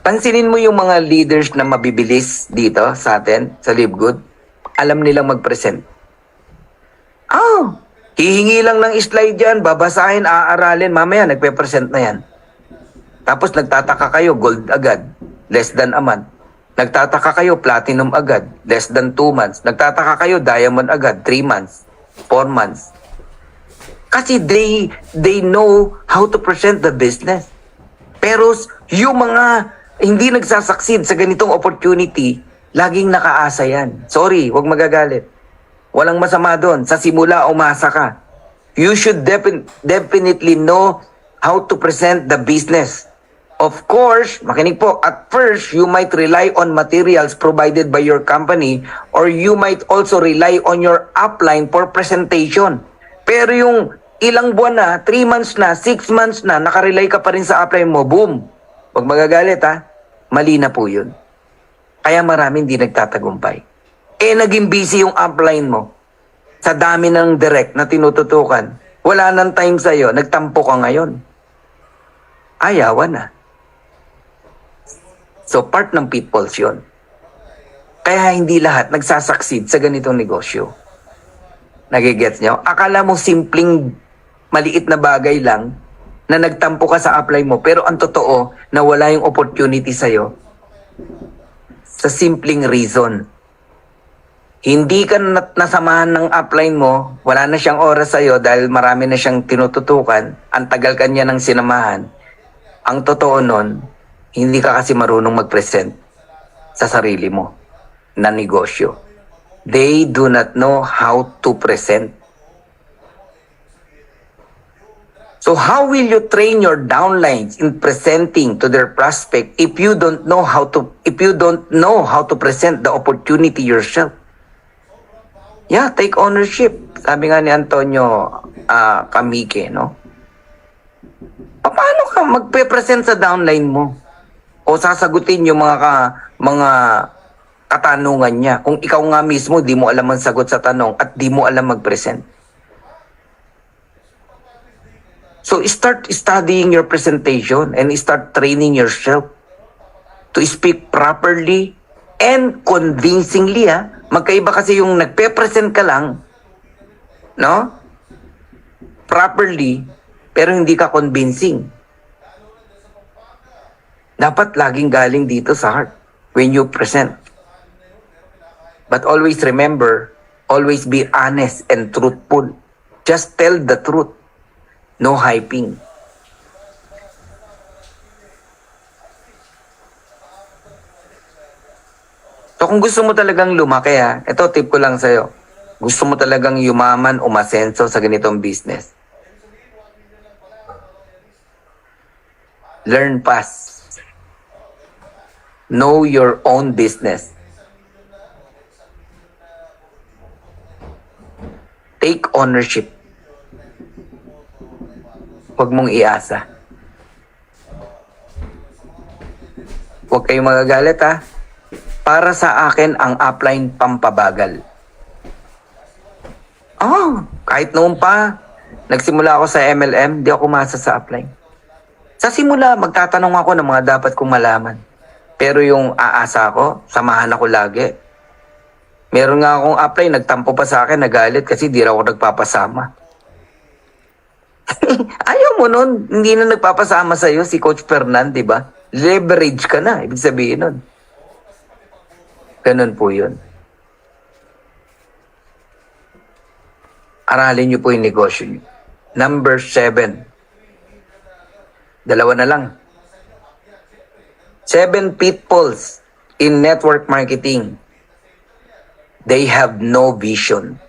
Pansinin mo yung mga leaders na mabibilis dito sa atin, sa Live Good. Alam nilang mag-present. Hihingi lang ng slide yan, babasahin, aaralin, mamaya nagpe-present na yan. Tapos nagtataka kayo, gold agad, less than a month. Nagtataka kayo, platinum agad, less than 2 months. Nagtataka kayo, diamond agad, 3 months, 4 months. Kasi they know how to present the business. Pero yung mga hindi nagsasucceed sa ganitong opportunity, laging nakaasa yan. Sorry, wag magagalit. Walang masama doon. Sa simula, umasa ka. You should definitely know how to present the business. Of course, makinig po, at first, you might rely on materials provided by your company or you might also rely on your upline for presentation. Pero yung ilang buwan na, 3 months na, 6 months na, nakarely ka pa rin sa upline mo, boom! Huwag magagalit mali na po yun. Kaya maraming di nagtatagumpay. Naging busy yung upline mo. Sa dami ng direct na tinututukan, wala nang time sa'yo, nagtampo ka ngayon. Ayawan na. So part ng pitfalls yun. Kaya hindi lahat nagsasucceed sa ganitong negosyo. Nagigets nyo? Akala mo simpleng maliit na bagay lang na nagtampo ka sa upline mo, pero ang totoo na wala yung opportunity sa'yo sa simpleng reason. Hindi ka nasamahan ng upline mo, wala na siyang oras sa'yo dahil marami na siyang tinututukan, ang tagal ka niya ng sinamahan. Ang totoo nun, hindi ka kasi marunong mag-present sa sarili mo na negosyo. They do not know how to present. So how will you train your downlines in presenting to their prospect if you don't know how to present the opportunity yourself? Yeah, take ownership. Sabi nga ni Antonio Camike, no? Paano ka magpe-present sa downline mo? O sasagutin yung mga katanungan niya kung ikaw nga mismo di mo alam ang sagot sa tanong at di mo alam mag-present. So start studying your presentation and start training yourself to speak properly and convincingly. Magkaiba kasi yung nagpe-present ka lang, no? Properly, pero hindi ka convincing. Dapat laging galing dito sa heart when you present. But always remember, always be honest and truthful. Just tell the truth. No hyping. So kung gusto mo talagang lumaki, ito tip ko lang sa'yo. Gusto mo talagang yumaman, umasenso sa ganitong business. Learn fast. Know your own business. Take ownership. Huwag mong iasa. Huwag kayong magagalit Para sa akin, ang upline pampabagal. Kahit noon pa, nagsimula ako sa MLM, di ako umasa sa upline. Sa simula, magtatanong ako ng mga dapat kong malaman. Pero yung aasa ko, samahan ako lagi. Meron nga akong upline, nagtampo pa sa akin, nagalit kasi di raw ako nagpapasama. Ayaw mo nun, hindi na nagpapasama sa'yo si Coach Fernan, di ba? Leverage ka na, ibig sabihin nun. Ganun po yun. Aralin niyo po yung negosyo niyo. Number 7. Dalawa na lang. 7 pitfalls in network marketing. They have no vision.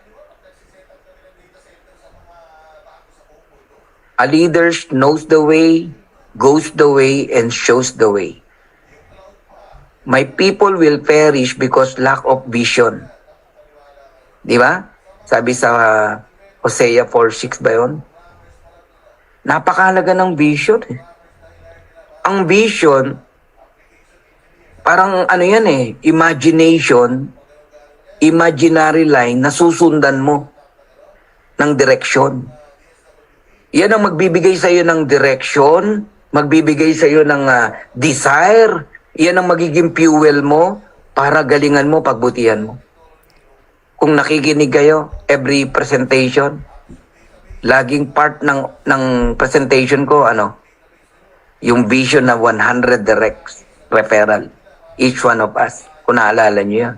A leader knows the way, goes the way, and shows the way. My people will perish because lack of vision. Di ba? Sabi sa Hosea 4:6 ba yun? Napakahalaga ng vision. Ang vision, parang imagination, imaginary line na susundan mo ng direksyon. Yan ang magbibigay sa iyo ng direction, magbibigay sa iyo ng desire. Yan ang magiging fuel mo para galingan mo, pagbutihan mo. Kung nakikinig kayo, every presentation, laging part ng presentation ko, yung vision na 100 direct referral. Each one of us. Kung naalala nyo yan.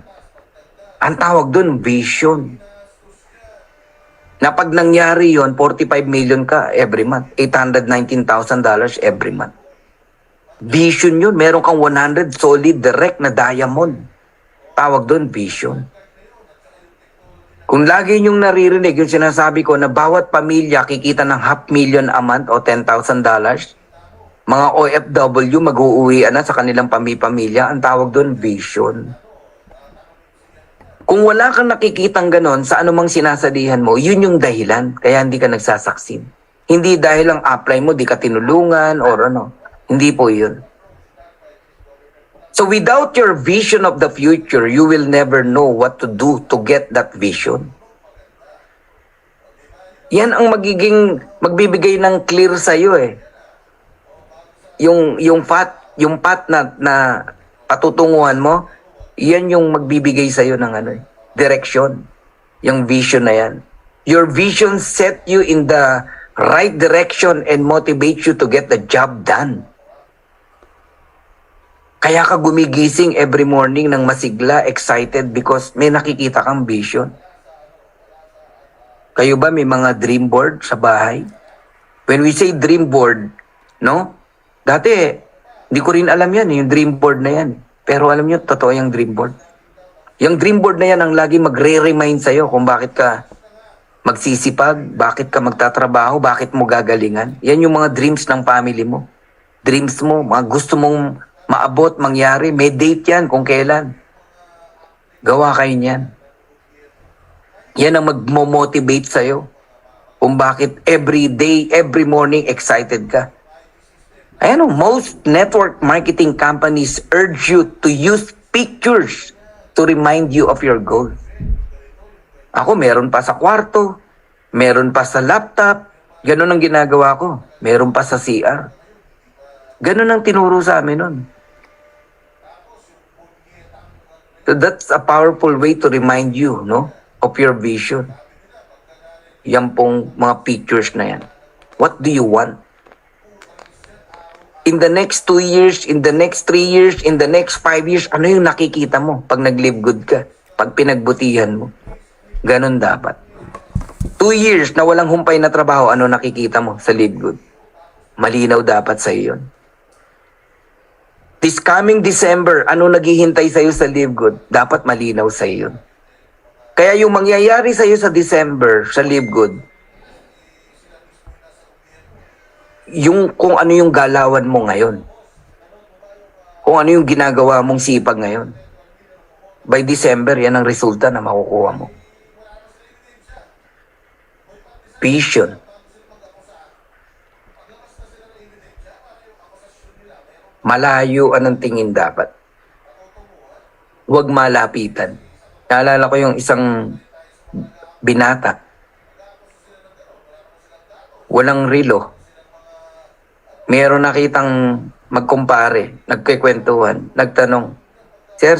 Ang tawag dun, vision. Na pag nangyari yon 45 million ka every month. $819,000 every month. Vision yun. Meron kang 100 solid direct na diamond. Tawag doon, vision. Kung lagi nyong naririnig yung sinasabi ko na bawat pamilya kikita ng $500,000 a month o $10,000, mga OFW mag-uuwian na sa kanilang pamilya, ang tawag doon, vision. Kung wala kang nakikitang ganon sa anumang sinasadihan mo, yun yung dahilan. Kaya hindi ka nagsasaksin. Hindi dahil ang upline mo, di ka tinulungan or Hindi po yun. So without your vision of the future, you will never know what to do to get that vision. Yan ang magbibigay ng clear sa iyo Yung path na patutunguhan mo, yan yung magbibigay sa iyo ng direksyon. Yung vision na yan. Your vision set you in the right direction and motivates you to get the job done. Kaya ka gumigising every morning ng masigla, excited because may nakikita kang vision. Kayo ba may mga dream board sa bahay? When we say dream board, dati, hindi ko rin alam yan, yung dream board na yan. Pero alam nyo, totoo yung dream board. Yung dream board na yan ang lagi magre-remind sa'yo kung bakit ka magsisipag, bakit ka magtatrabaho, bakit mo gagalingan. Yan yung mga dreams ng family mo. Dreams mo, mga gusto mong maabot, mangyari. May date yan kung kailan. Gawa kayo niyan. Yan ang magmo-motivate sa'yo. Kung bakit every day, every morning, excited ka. Ayan o, most network marketing companies urge you to use pictures to remind you of your goal. Ako, meron pa sa kwarto, meron pa sa laptop, ganun ang ginagawa ko. Meron pa sa CR. Ganun ang tinuro sa amin nun. So that's a powerful way to remind you, no, of your vision. Yan pong mga pictures na yan. What do you want? In the next 2 years, in the next 3 years, in the next 5 years, ano yung nakikita mo pag nag-live good ka? Pag pinagbutihan mo? Ganon dapat. 2 years na walang humpay na trabaho, ano nakikita mo sa live good? Malinaw dapat sa iyon. This coming December, ano naghihintay sa iyo sa live good? Dapat malinaw sa iyo. Kaya yung mangyayari sa iyo sa December, sa live good, yung kung ano yung galawan mo ngayon. Kung ano yung ginagawa mong sipag ngayon. By December, yan ang resulta na makukuha mo. Vision. Malayo ang tingin dapat. Huwag malapitan. Naalala ko yung isang binata. Walang relo. Meron nakitang magkumpare, nagkikwentuhan, nagtanong, Sir,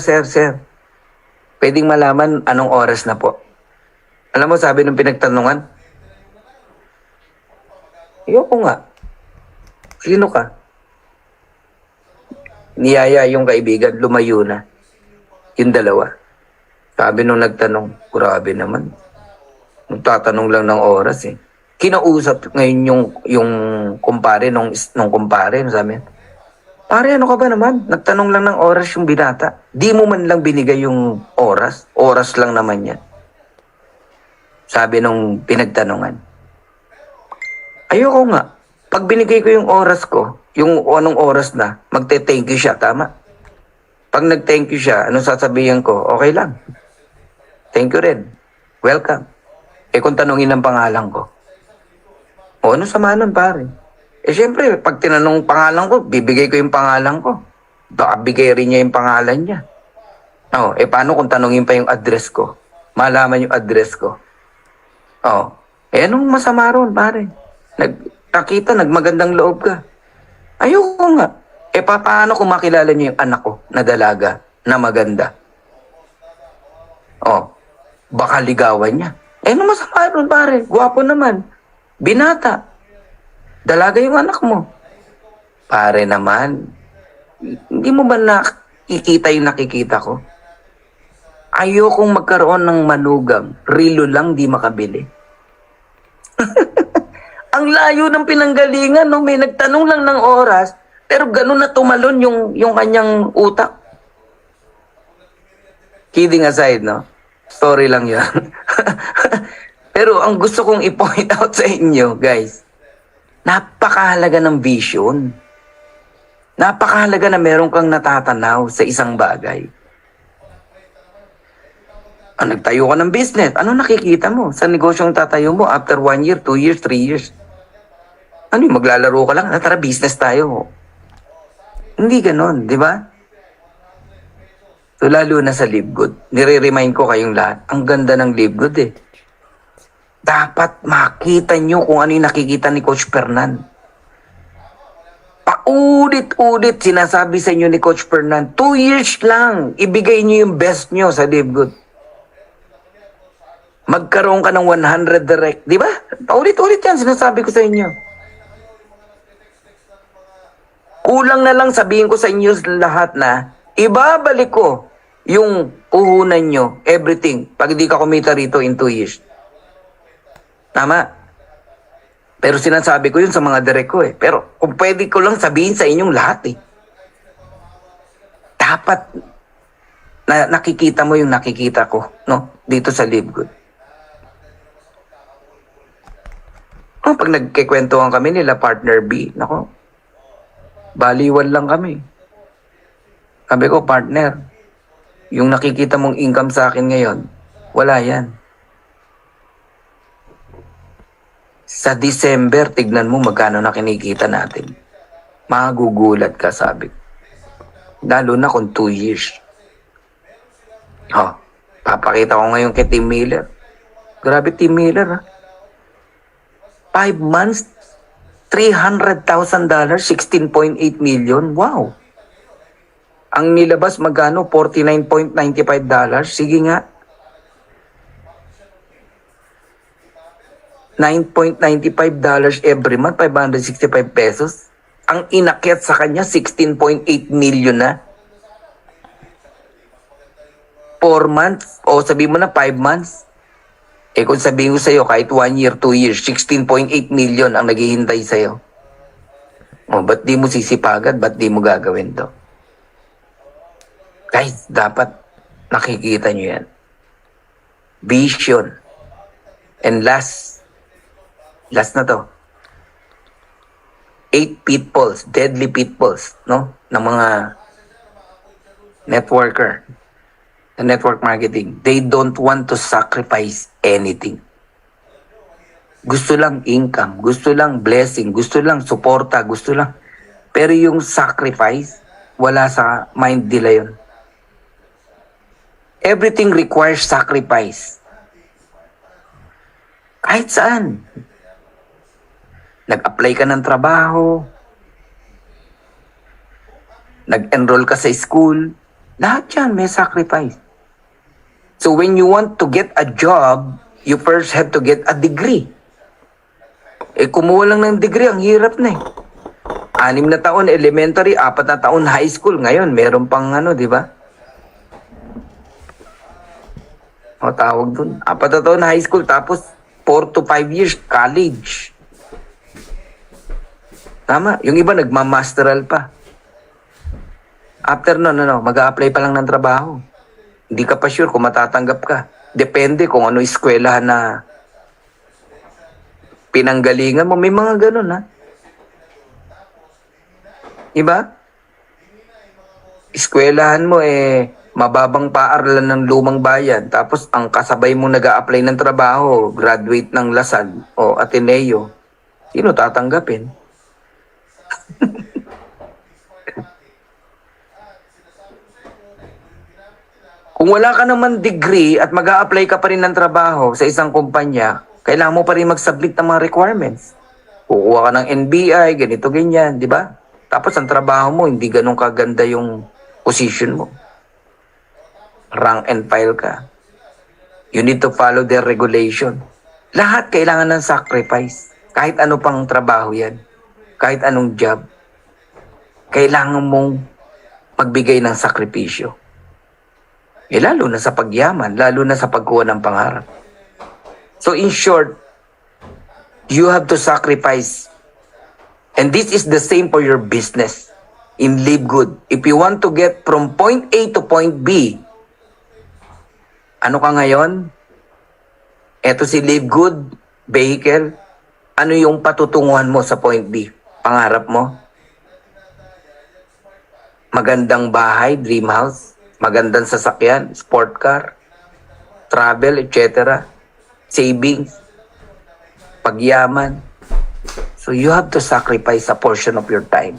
pwedeng malaman anong oras na po? Alam mo, sabi ng pinagtanungan, ayoko nga. Sino ka? Niyaya yung kaibigan, lumayo na. Yung dalawa. Sabi nung nagtanong, grabe naman. Nagtatanong lang ng oras eh. Kinausap ngayon yung kumpare, nung kumpare, sabi, pare, ano ka ba naman? Nagtanong lang ng oras yung binata. Di mo man lang binigay yung oras. Oras lang naman yan. Sabi nung pinagtanungan. Ayoko nga. Pag binigay ko yung oras ko, yung anong oras na, magte-thank you siya, tama? Pag nag-thank you siya, anong sasabihin ko? Okay lang. Thank you rin. Welcome. Eh kung tanongin ang pangalan ko, o ano sama nun pare? Eh syempre, pag tinanong pangalan ko, bibigay ko yung pangalan ko. Baka bigay rin niya yung pangalan niya. Oh, eh paano kung tanongin pa yung address ko? Malaman yung address ko. Oh, eh anong masama ron pare? Nakita, nagmagandang loob ka. Ayoko nga. Eh paano kung makilala niyo yung anak ko na dalaga, na maganda? Oh, baka ligawan niya. Eh anong masama ron pare? Gwapo naman. Binata. Dalaga yung anak mo. Pare naman, hindi mo ba nakikita yung nakikita ko? Ayokong magkaroon ng manugang. Rilo lang di makabili. Ang layo ng pinanggalingan, no? May nagtanong lang ng oras, pero ganun na tumalon yung kanyang utak. Kidding aside, no? Story lang yun. Pero ang gusto kong i-point out sa inyo, guys, napakahalaga ng vision. Napakahalaga na meron kang natatanaw sa isang bagay. Nagtayo ka ng business. Ano nakikita mo sa negosyong tatayo mo after 1 year, 2 years, 3 years? Ano yung maglalaro ka lang? Tara, business tayo. Hindi ganon, di ba? So, lalo na sa Live Good. Nire-remind ko kayong lahat. Ang ganda ng Live Good eh. Dapat makita nyo kung ano yung nakikita ni Coach Fernan. Paulit-ulit sinasabi sa inyo ni Coach Fernan, 2 years lang, ibigay nyo yung best nyo sa Live Good. Magkaroon ka ng 100 direct. Di ba? Paulit-ulit yan, sinasabi ko sa inyo. Kulang na lang sabihin ko sa inyo lahat na ibabalik ko yung puhunan nyo, everything, pag hindi ka kumita rito in 2 years. Tama. Pero sinasabi ko yun sa mga direct ko eh. Pero kung pwede ko lang sabihin sa inyong lahat eh. Dapat na nakikita mo yung nakikita ko, no? Dito sa Live Good. Oh, pag nagkikwentuhan kami nila, partner B, nako, baliwan lang kami. Sabi ko, partner, yung nakikita mong income sa akin ngayon, wala yan. Sa December, tignan mo magkano na kinikita natin. Magugulat ka, sabi. Lalo na kung 2 years. Oh, papakita ko ngayon kay Tim Miller. Grabe, Tim Miller, ha? 5 months, $300,000, $16.8 million. Wow. Ang nilabas magkano? $49.95. Sige nga. $9.95 every month, 565 pesos. Ang inakyat sa kanya, 16.8 million na. 4 months, o sabihin mo na 5 months. Eh kung sabihin ko sa'yo, kahit 1 year, 2 years, 16.8 million ang naghihintay sa'yo. O, ba't di mo sisipagan? Ba't di mo gagawin to? Guys, dapat nakikita nyo yan. Vision. And last na to. 8 pitfalls, deadly pitfalls, no? Ng mga networker. The network marketing. They don't want to sacrifice anything. Gusto lang income, gusto lang blessing, gusto lang suporta, gusto lang. Pero yung sacrifice, wala sa mind nila yun. Everything requires sacrifice. Kahit saan. Nag-apply ka ng trabaho, nag-enroll ka sa school, lahat yan may sacrifice. So when you want to get a job, you first have to get a degree. Eh kumuha lang ng degree, ang hirap na eh. 6 na taon elementary, 4 na taon high school. Ngayon, meron pang ano, di ba? O tawag dun. 4 na taon high school, tapos 4 to 5 years college. Tama. Yung iba nagmamasteral pa. After mag-a-apply pa lang ng trabaho. Hindi ka pa sure kung matatanggap ka. Depende kung ano eskwelahan na pinanggalingan mo. May mga ganun, ha? Diba? Eskwelahan mo, mababang paaralan ng lumang bayan. Tapos, ang kasabay mo nag-a-apply ng trabaho, graduate ng Lasal o Ateneo. Sino tatanggapin? Kung wala ka naman degree at mag-a-apply ka pa rin ng trabaho sa isang kumpanya, kailangan mo pa rin mag-submit ng mga requirements. Kukuha ka ng NBI, ganito, ganyan, di ba? Tapos ang trabaho mo, hindi ganun kaganda yung position mo. Rank and file ka. You need to follow their regulation. Lahat kailangan ng sacrifice. Kahit ano pang trabaho yan. Kahit anong job. Kailangan mong magbigay ng sakripisyo. Lalo na sa pagyaman, lalo na sa pagkuha ng pangarap. So in short, you have to sacrifice. And this is the same for your business in Live Good. If you want to get from point A to point B, ano ka ngayon? Eto si Live Good vehicle. Ano yung patutunguhan mo sa point B? Pangarap mo? Magandang bahay, dream house? Magandang sasakyan, sport car, travel, etc. Savings, pagyaman. So you have to sacrifice a portion of your time,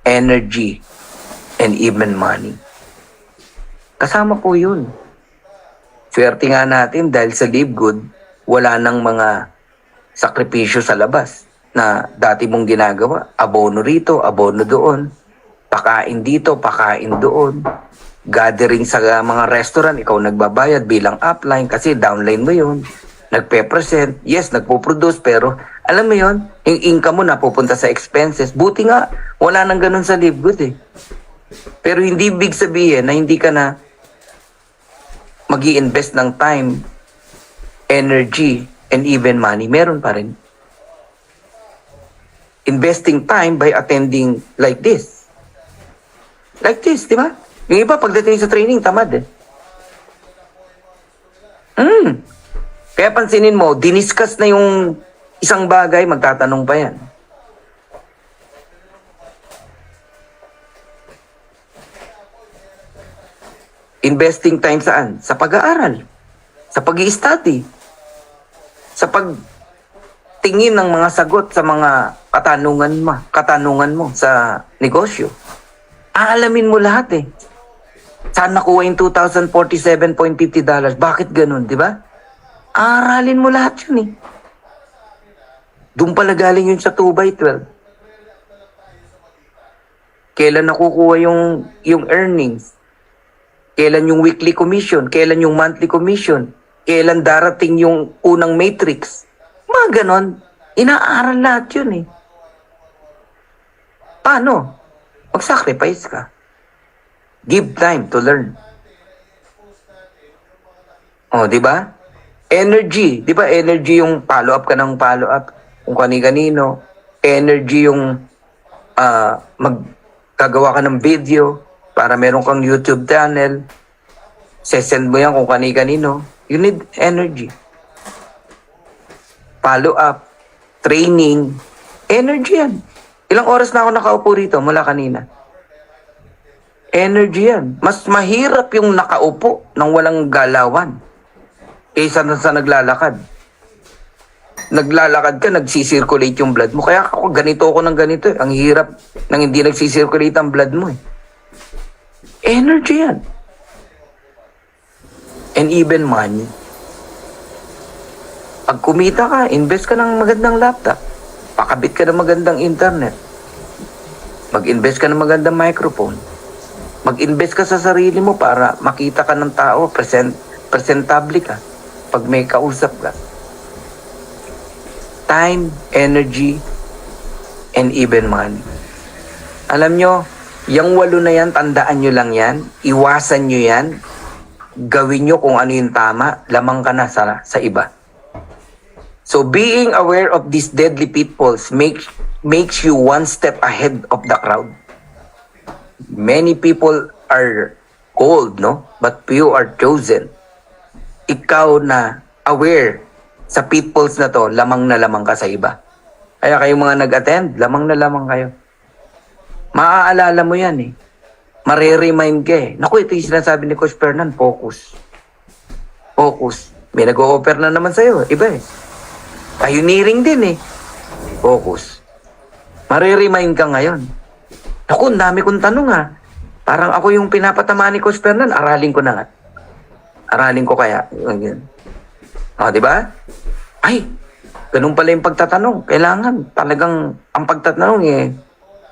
energy, and even money. Kasama po yun. Swerte nga natin dahil sa Live Good, wala nang mga sakripisyo sa labas na dati mong ginagawa. Abono rito, abono doon. Pakain dito, pakain doon. Gathering sa mga restaurant, ikaw nagbabayad bilang upline kasi downline mo yun. Nagpe-present, yes, nagpo-produce, pero alam mo yun, yung income mo napupunta sa expenses. Buti nga, wala nang ganun sa Live Good eh. Pero hindi big sabihin na hindi ka na mag-i-invest ng time, energy, and even money. Meron pa rin. Investing time by attending like this. Like this, di ba? Yung iba, pagdating sa training, tamad eh. Kaya pansinin mo, diniscuss na yung isang bagay, magtatanong pa yan. Investing time saan? Sa pag-aaral. Sa pag-i-study. Sa tingin ng mga sagot sa mga katanungan mo sa negosyo. Aalamin mo lahat eh. Saan nakuha yung $2,047.50? Bakit ganun, di ba? Aralin mo lahat yun eh. Doon pala galing yun sa 2x12. Kailan nakukuha yung earnings? Kailan yung weekly commission? Kailan yung monthly commission? Kailan darating yung unang matrix? Mga ganon. Inaaral lahat yun eh. Paano? Mag-sacrifice ka. Give time to learn. Oh, di ba? Energy. Di ba energy yung follow-up ka ng follow-up? Kung kani-kanino. Energy yung magkagawa ka ng video para meron kang YouTube channel. Sesend mo yan kung kani-kanino. You need energy. Follow-up. Training. Energy yan. Ilang oras na ako nakaupo rito mula kanina. Energy yan. Mas mahirap yung nakaupo nang walang galawan kaysa sa naglalakad. Naglalakad ka, nagsisirculate yung blood mo. Kaya ako, ganito ako ng ganito eh. Ang hirap nang hindi nagsisirculate ang blood mo eh. Energy yan. And even money. Pag kumita ka, invest ka ng magandang laptop. Pakabit ka ng magandang internet. Mag-invest ka ng magandang microphone. Mag-invest ka sa sarili mo para makita ka ng tao, presentable ka pag may kausap ka. Time, energy, and even money. Alam nyo, yung 8 na yan, tandaan nyo lang yan, iwasan nyo yan, gawin nyo kung ano yung tama, lamang ka na sa iba. So being aware of these deadly pitfalls makes you one step ahead of the crowd. Many people are called, no? But few are chosen. Ikaw na aware sa pitfalls na to, lamang na lamang ka sa iba. Kaya kayong mga nag-attend, lamang na lamang kayo. Maaalala mo yan eh. Mare-remind ka eh. Naku, ito yung sinasabi ni Coach Fernan, focus. Focus. May nag-o-offer na naman sa'yo. Iba eh. Pioneering din eh. Focus. Mare-remind ka ngayon. Naku, ang dami kong tanong ha. Parang ako yung pinapatamaan ni Coach Fernan, aralin ko na nga. Aralin ko kaya. O, di ba? Ay, ganun pala yung pagtatanong. Kailangan talagang ang pagtatanong eh,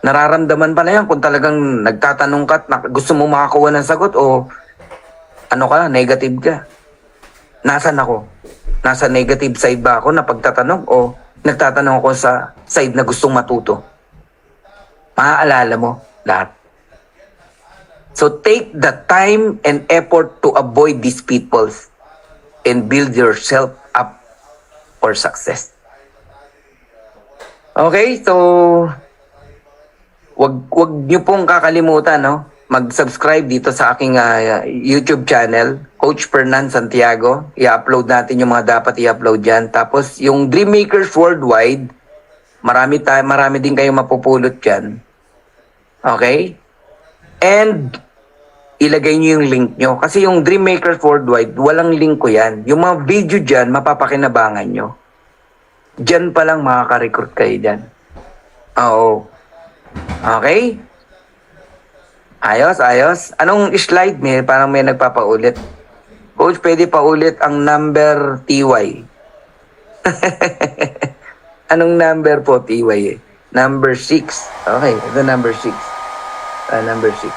nararamdaman pala yan kung talagang nagtatanong ka at gusto mo makakuha ng sagot o ano ka, negative ka. Nasaan ako? Nasa negative side ba ako na pagtatanong o nagtatanong ako sa side na gustong matuto? Maaalala mo lahat. So take the time and effort to avoid these pitfalls and build yourself up for success. Okay, so wag niyo pong kakalimutan, no? Mag-subscribe dito sa aking YouTube channel, Coach Fernan Santiago. I-upload natin yung mga dapat i-upload diyan. Tapos yung Dreammakers Worldwide, marami din kayong mapupulot diyan. Okay? And ilagay niyo yung link nyo. Kasi yung Dreammakers Worldwide, walang link ko yan. Yung mga video dyan, mapapakinabangan nyo. Dyan pa lang makaka-recruit kayo dyan. Oo. Okay? Ayos, ayos. Anong slide? Parang may nagpapaulit. Coach, pwede paulit ang number TY. Anong number po TY eh? Number 6. Okay, ito number 6. Number 6.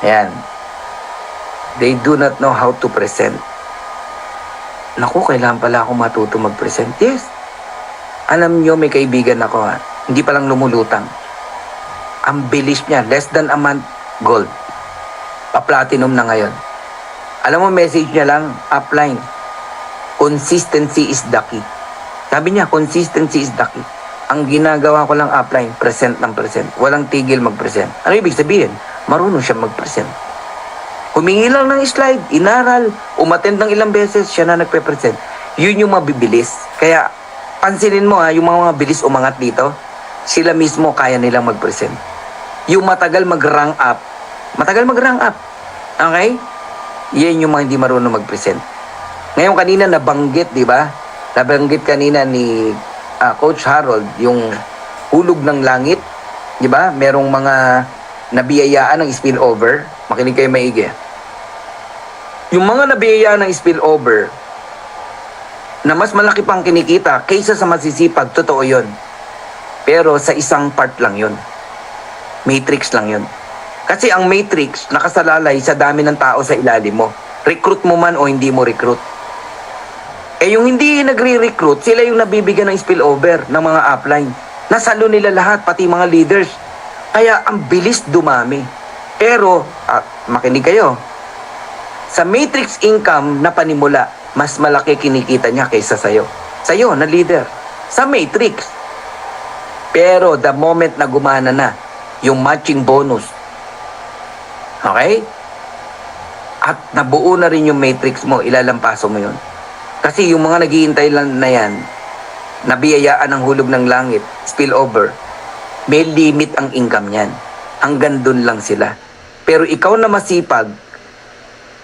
Ayan. They do not know how to present. Naku, kailangan pala ako matuto mag-present. Yes. Alam nyo, may kaibigan ako ha. Hindi palang lumulutang. Ang bilis niya. Less than a month, gold. Pa-platinum na ngayon. Alam mo, message niya lang, upline. Consistency is the key. Sabi niya, consistency is the key. Ang ginagawa ko lang upline, present ng present. Walang tigil mag-present. Ano ibig sabihin? Marunong siya mag-present. Humingi lang ng slide, inaral, umattend ng ilang beses, siya na nagpe-present. Yun yung mabibilis. Kaya, pansinin mo ha, yung mga bilis umangat dito, sila mismo kaya nilang mag-present. Yung matagal mag-rank up, Okay? Yan yung mga hindi marunong mag-present. Ngayon kanina nabanggit, di ba? nabanggit kanina ni Coach Harold, yung hulog ng langit, di ba? Merong mga nabiyayaan ng spillover. Makinig kayo maigi. Yung mga nabiyayaan ng spillover, na mas malaki pang kinikita kaysa sa masisipag, totoo yun. Pero sa isang part lang yun. Matrix lang yun. Kasi ang matrix, nakasalalay sa dami ng tao sa ilalim mo. Recruit mo man o hindi mo recruit. Eh yung hindi nagre-recruit, sila yung nabibigyan ng spillover ng mga upline. Nasalo nila lahat, pati mga leaders. Kaya ang bilis dumami. Pero, makinig kayo, sa matrix income na panimula, mas malaki kinikita niya kaysa sa'yo. Sa'yo na leader. Sa matrix. Pero the moment na gumana na, yung matching bonus, okay? At nabuo na rin yung matrix mo, ilalampaso mo yun. Kasi yung mga naghihintay lang na yan, nabiyayaan ng hulog ng langit, spillover, may limit ang income niyan. Hanggang dun lang sila. Pero ikaw na masipag,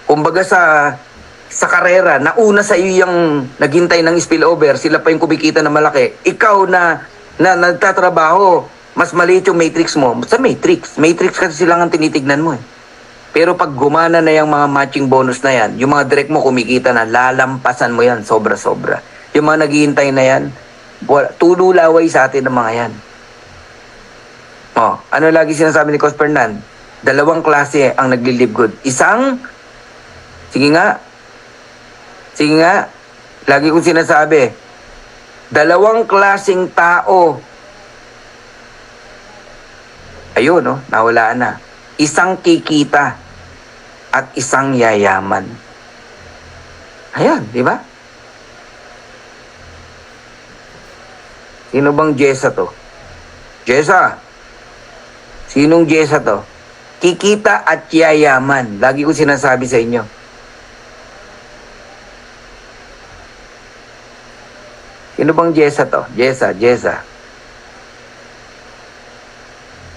kumbaga sa karera, nauna sa iyo yung naghintay ng spillover, sila pa yung kumikita na malaki. Ikaw na nagtatrabaho, mas maliit yung matrix mo. Sa matrix. Matrix kasi sila ang tinitignan mo eh. Pero pag gumana na yung mga matching bonus na yan, yung mga direct mo kumikita na, lalampasan mo yan, sobra-sobra. Yung mga naghihintay na yan, tululaway sa atin ng mga yan. Ano lagi sinasabi ni Coach Fernan? Dalawang klase ang nagli-live good. Isang, sige nga, lagi kong sinasabi, dalawang klaseng tao. Ayun, no? Nawalaan na. Isang kikita at isang yayaman. Ayan, di ba? Sino bang Jessa to? Jessa? Sinong Jessa to? Kikita at yayaman. Lagi ko sinasabi sa inyo. Sino bang Jessa to? Jessa.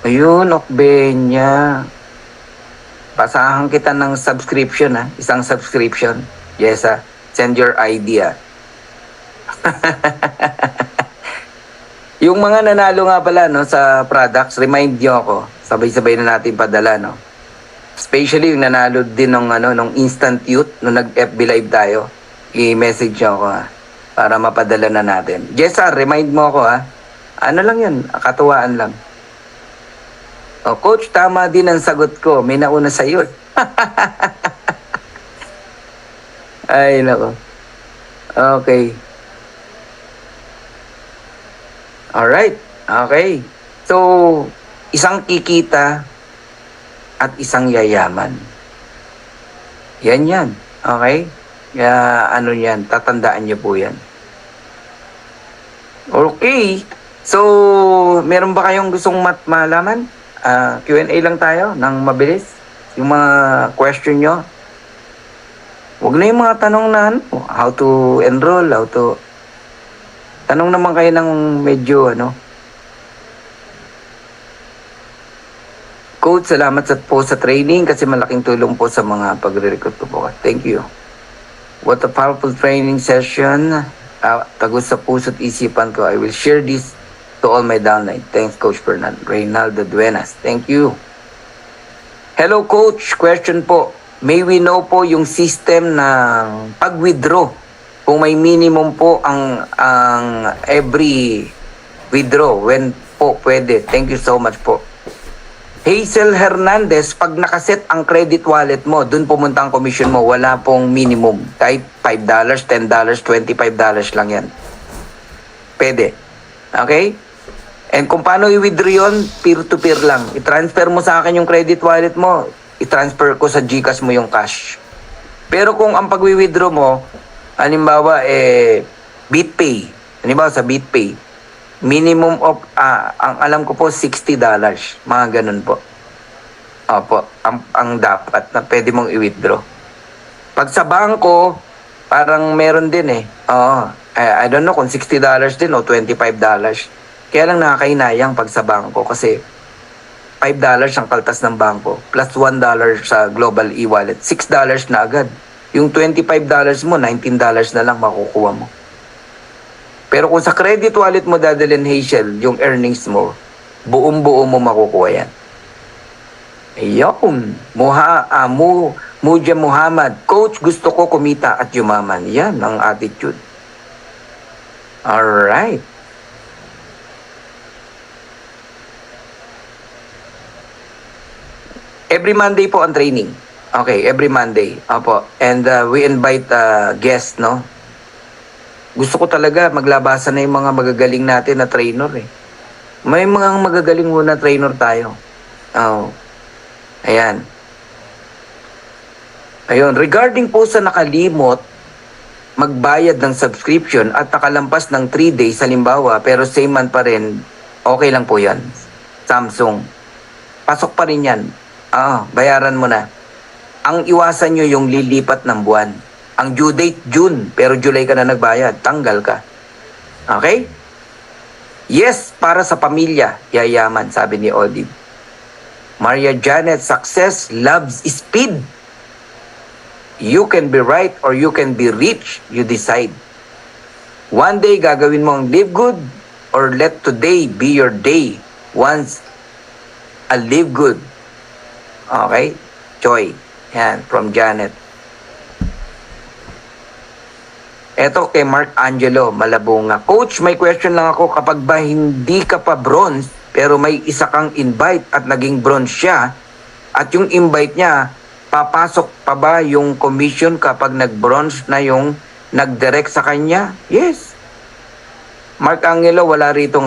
Ayun, Okbenya. Pasahan kita ng subscription, ha? Isang subscription. Jessa, send your idea. Yung mga nanalo nga pala, no, sa products, remind nyo ako. Sabay-sabay na natin padala, no? Especially yung nanalo din nung Instant Youth, nung nag-FB Live tayo. I-message nyo ako, ha? Para mapadala na natin. Jessa, remind mo ako, ha? Ano lang yun? Katuwaan lang. Coach, tama din ang sagot ko. May nauna sa iyo. Ay, nako. Okay. Alright. Okay. So, isang kikita at isang yayaman. Yan. Okay? Kaya, yan, tatandaan niyo po yan. Okay. So, meron ba kayong gustong malaman? Q&A lang tayo ng mabilis. Yung mga question nyo. Huwag na yung mga tanong na how to enroll, tanong naman kayo ng medyo Coach, salamat po sa training kasi malaking tulong po sa mga pagre-recruit ko po. Thank you. What a powerful training session. Tagus sa puso't isipan ko. I will share this to all my downline. Thanks, Coach Fernan. Reynaldo Duenas. Thank you. Hello, Coach. Question po. May we know po yung system ng pag-withdraw? Kung may minimum po ang every withdraw. When po pwede? Thank you so much po. Hazel Hernandez, pag nakaset ang credit wallet mo, dun pumunta ang commission mo. Wala pong minimum. Kahit $5, $10, $25 lang yan. Pwede. Okay? And kung paano i-withdraw yun, peer-to-peer lang. I-transfer mo sa akin yung credit wallet mo, i-transfer ko sa GCash mo yung cash. Pero kung ang pag-withdraw mo, halimbawa, BitPay. Halimbawa sa BitPay, minimum of, ang alam ko po, $60. Mga ganun po. Opo, ang dapat na pwede mong i-withdraw. Pag sa bangko, parang meron din eh. Oo. I don't know kung $60 din o $25. Kaya lang nakakainayang pag sa bangko kasi $5 ang kaltas ng bangko plus $1 sa global e-wallet. $6 na agad. Yung $25 mo, $19 na lang makukuha mo. Pero kung sa credit wallet mo dadalhin, Hazel, yung earnings mo, buong-buo mo makukuha yan. Ayun. Muja Muhammad, Coach, gusto ko kumita at yumaman. Yan ang attitude. Alright. Every Monday po ang training. Okay, every Monday. Opo. And we invite guests, no? Gusto ko talaga maglabasan na yung mga magagaling natin na trainer eh. May mga magagaling muna trainer tayo. Oh. Ayan. Ayun, regarding po sa nakalimot, magbayad ng subscription at nakalampas ng 3 days, halimbawa, pero same month pa rin, okay lang po yan. Samsung. Pasok pa rin yan. Bayaran mo na. Ang iwasan nyo yung lilipat ng buwan. Ang due date, June, pero July ka na nagbayad. Tanggal ka. Okay? Yes, para sa pamilya, yayaman, sabi ni Olive. Maria Janet, success loves speed. You can be right or you can be rich. You decide. One day, gagawin mo ang live good or let today be your day. Once a live good. Okay? Joy. Yan, from Janet. Eto kay Mark Angelo, Malabunga. Coach, may question lang ako. Kapag ba hindi ka pa bronze, pero may isa kang invite at naging bronze siya, at yung invite niya, papasok pa ba yung commission kapag nag-bronze na yung nag-direct sa kanya? Yes. Mark Angelo, wala rito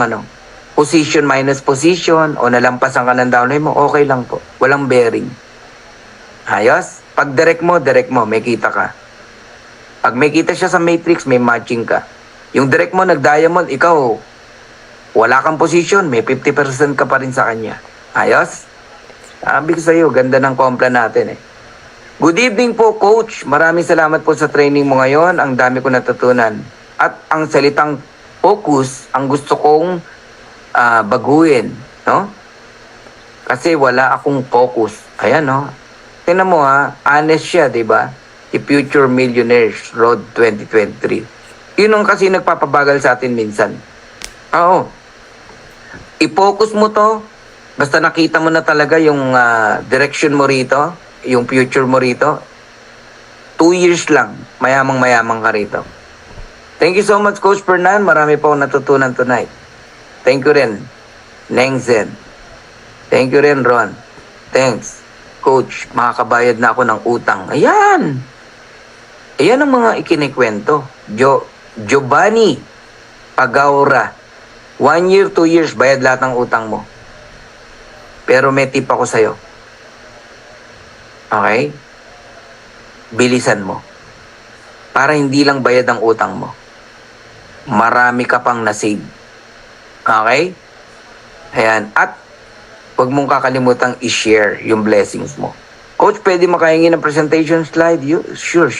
position minus position o nalampasan ka ng downline mo, okay lang po. Walang bearing. Ayos? Pag direct mo, may kita ka. Pag may kita siya sa matrix, may matching ka. Yung direct mo, nag-diamond, ikaw, wala kang position, may 50% ka pa rin sa kanya. Ayos? Sabi ko sa'yo, ganda ng kompla natin eh. Good evening po, Coach. Maraming salamat po sa training mo ngayon. Ang dami ko natutunan. At ang salitang focus, ang gusto kong baguhin. No? Kasi wala akong focus. Ayan, no? Tingnan mo honest siya, di ba? The Future Millionaires Road 2023. Yun ang kasi nagpapabagal sa atin minsan. Oo. I-focus mo to. Basta nakita mo na talaga yung direction mo rito, yung future mo rito. 2 years lang, mayamang-mayamang ka rito. Thank you so much, Coach Fernan. Marami po natutunan tonight. Thank you rin, Nengzen. Thank you rin, Ron. Thanks. Coach, makakabayad na ako ng utang. Ayan! Ayan ang mga ikinikwento. Giovanni Pagaura. 1 year, 2 years, bayad lahat ng utang mo. Pero may tip ako sa'yo. Okay? Bilisan mo. Para hindi lang bayad ang utang mo. Marami ka pang nasave. Okay? Ayan. At huwag mong kakalimutang i-share yung blessings mo. Coach, pwede makahingi ng presentation slide? Sure.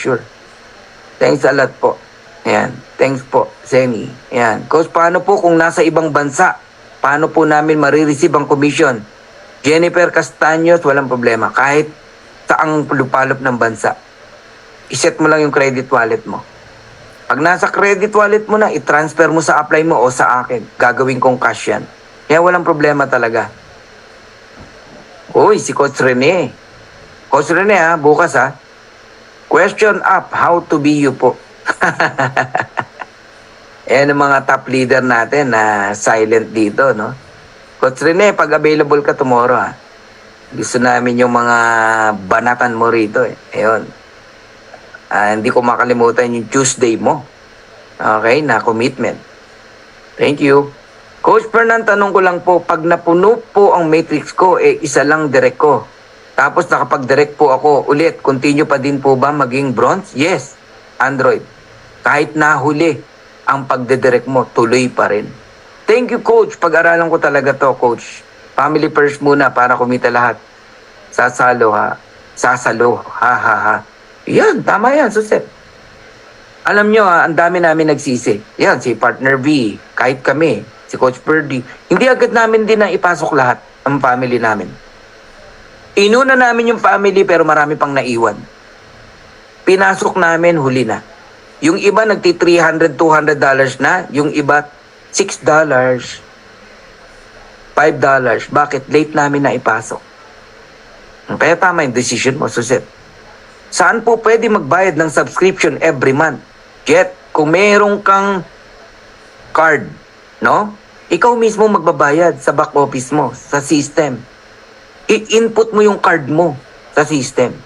Thanks a lot po. Ayan. Thanks po, Semi. Ayan. Coach, paano po kung nasa ibang bansa? Paano po namin marireceive ang commission? Jennifer Castaños, walang problema. Kahit saang lupalop ng bansa. I-set mo lang yung credit wallet mo. Pag nasa credit wallet mo na, i-transfer mo sa apply mo o sa akin. Gagawin kong cash yan. Kaya walang problema talaga. Uy, si Coach Rene. Coach Rene bukas Question up, how to be you po. Yan ang mga top leader natin na silent dito, no? Coach Rene, pag available ka tomorrow, gusto namin yung mga banatan mo rito eh. Ayun. Hindi ko makalimutan yung Tuesday mo. Okay, na commitment. Thank you. Coach Fernan, tanong ko lang po, pag napuno po ang matrix ko, isa lang direct ko. Tapos nakapag-direct po ako ulit, continue pa din po ba maging bronze? Yes, Android. Kahit nahuli ang pagdedirect mo, tuloy pa rin. Thank you, Coach. Pag-aralan ko talaga to, Coach. Family first muna para kumita lahat. Sasalo, Sasalo, Yan, tama yan, Suset. Alam nyo, ang dami namin nagsisi. Yan, si Partner V, kahit kami, si Coach Purdy. Hindi agad namin din na ipasok lahat ang family namin. Inuna namin yung family pero marami pang naiwan. Pinasok namin, huli na. Yung iba nagti $300, $200 na. Yung iba $6, $5. Bakit? Late namin na ipasok. Kaya tama yung decision mo, Suset. Saan po pwede magbayad ng subscription every month? Jet, kung meron kang card, no? Ikaw mismo magbabayad sa back office mo, sa system. I-input mo yung card mo sa system.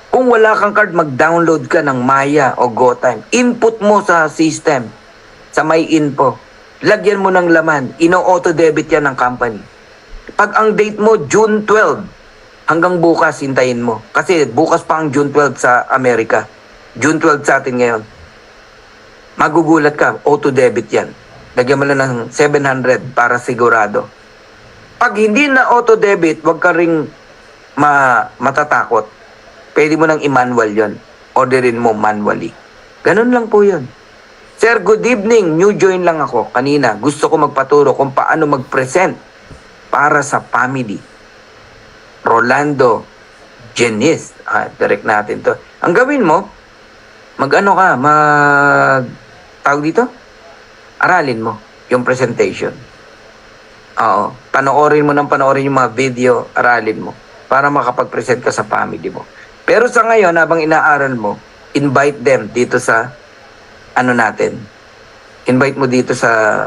Kung wala kang card, mag-download ka ng Maya o GoTime. Input mo sa system, sa may info. Lagyan mo ng laman. Ino-auto-debit yan ng company. Pag ang date mo, June 12, hanggang bukas, hintayin mo. Kasi bukas pa ang June 12 sa Amerika. June 12 sa atin ngayon. Magugulat ka, auto-debit yan. Lagyan mo lang ng 700 para sigurado. Pag hindi na auto-debit, huwag ka ring matatakot. Pwede mo nang i-manual yon. Orderin mo manually. Ganun lang po yun. Sir, good evening. New join lang ako kanina. Gusto ko magpaturo kung paano mag-present para sa family. Rolando Genis. Direct natin to. Ang gawin mo, tawag dito? Aralin mo yung presentation. Oo. Panoorin mo yung mga video, aralin mo para makapag-present ka sa family mo. Pero sa ngayon, habang inaaral mo, invite them dito sa invite mo dito sa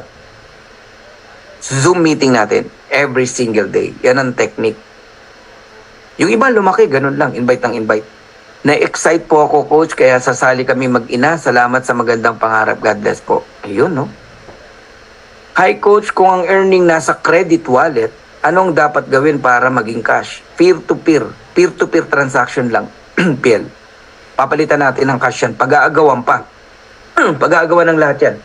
Zoom meeting natin every single day. Yan ang technique. Yung iba lumaki, ganun lang, invite ng invite. Na-excite po ako, coach, kaya sasali kami mag-ina. Salamat sa magandang pangarap. God bless po. Ayun, no? Hi, coach, kung ang earning nasa credit wallet, anong dapat gawin para maging cash? Peer-to-peer. Peer-to-peer transaction lang. PL. Papalitan natin ng cash yan. Pag-aagawan pa. Pag-aagawan ng lahat yan.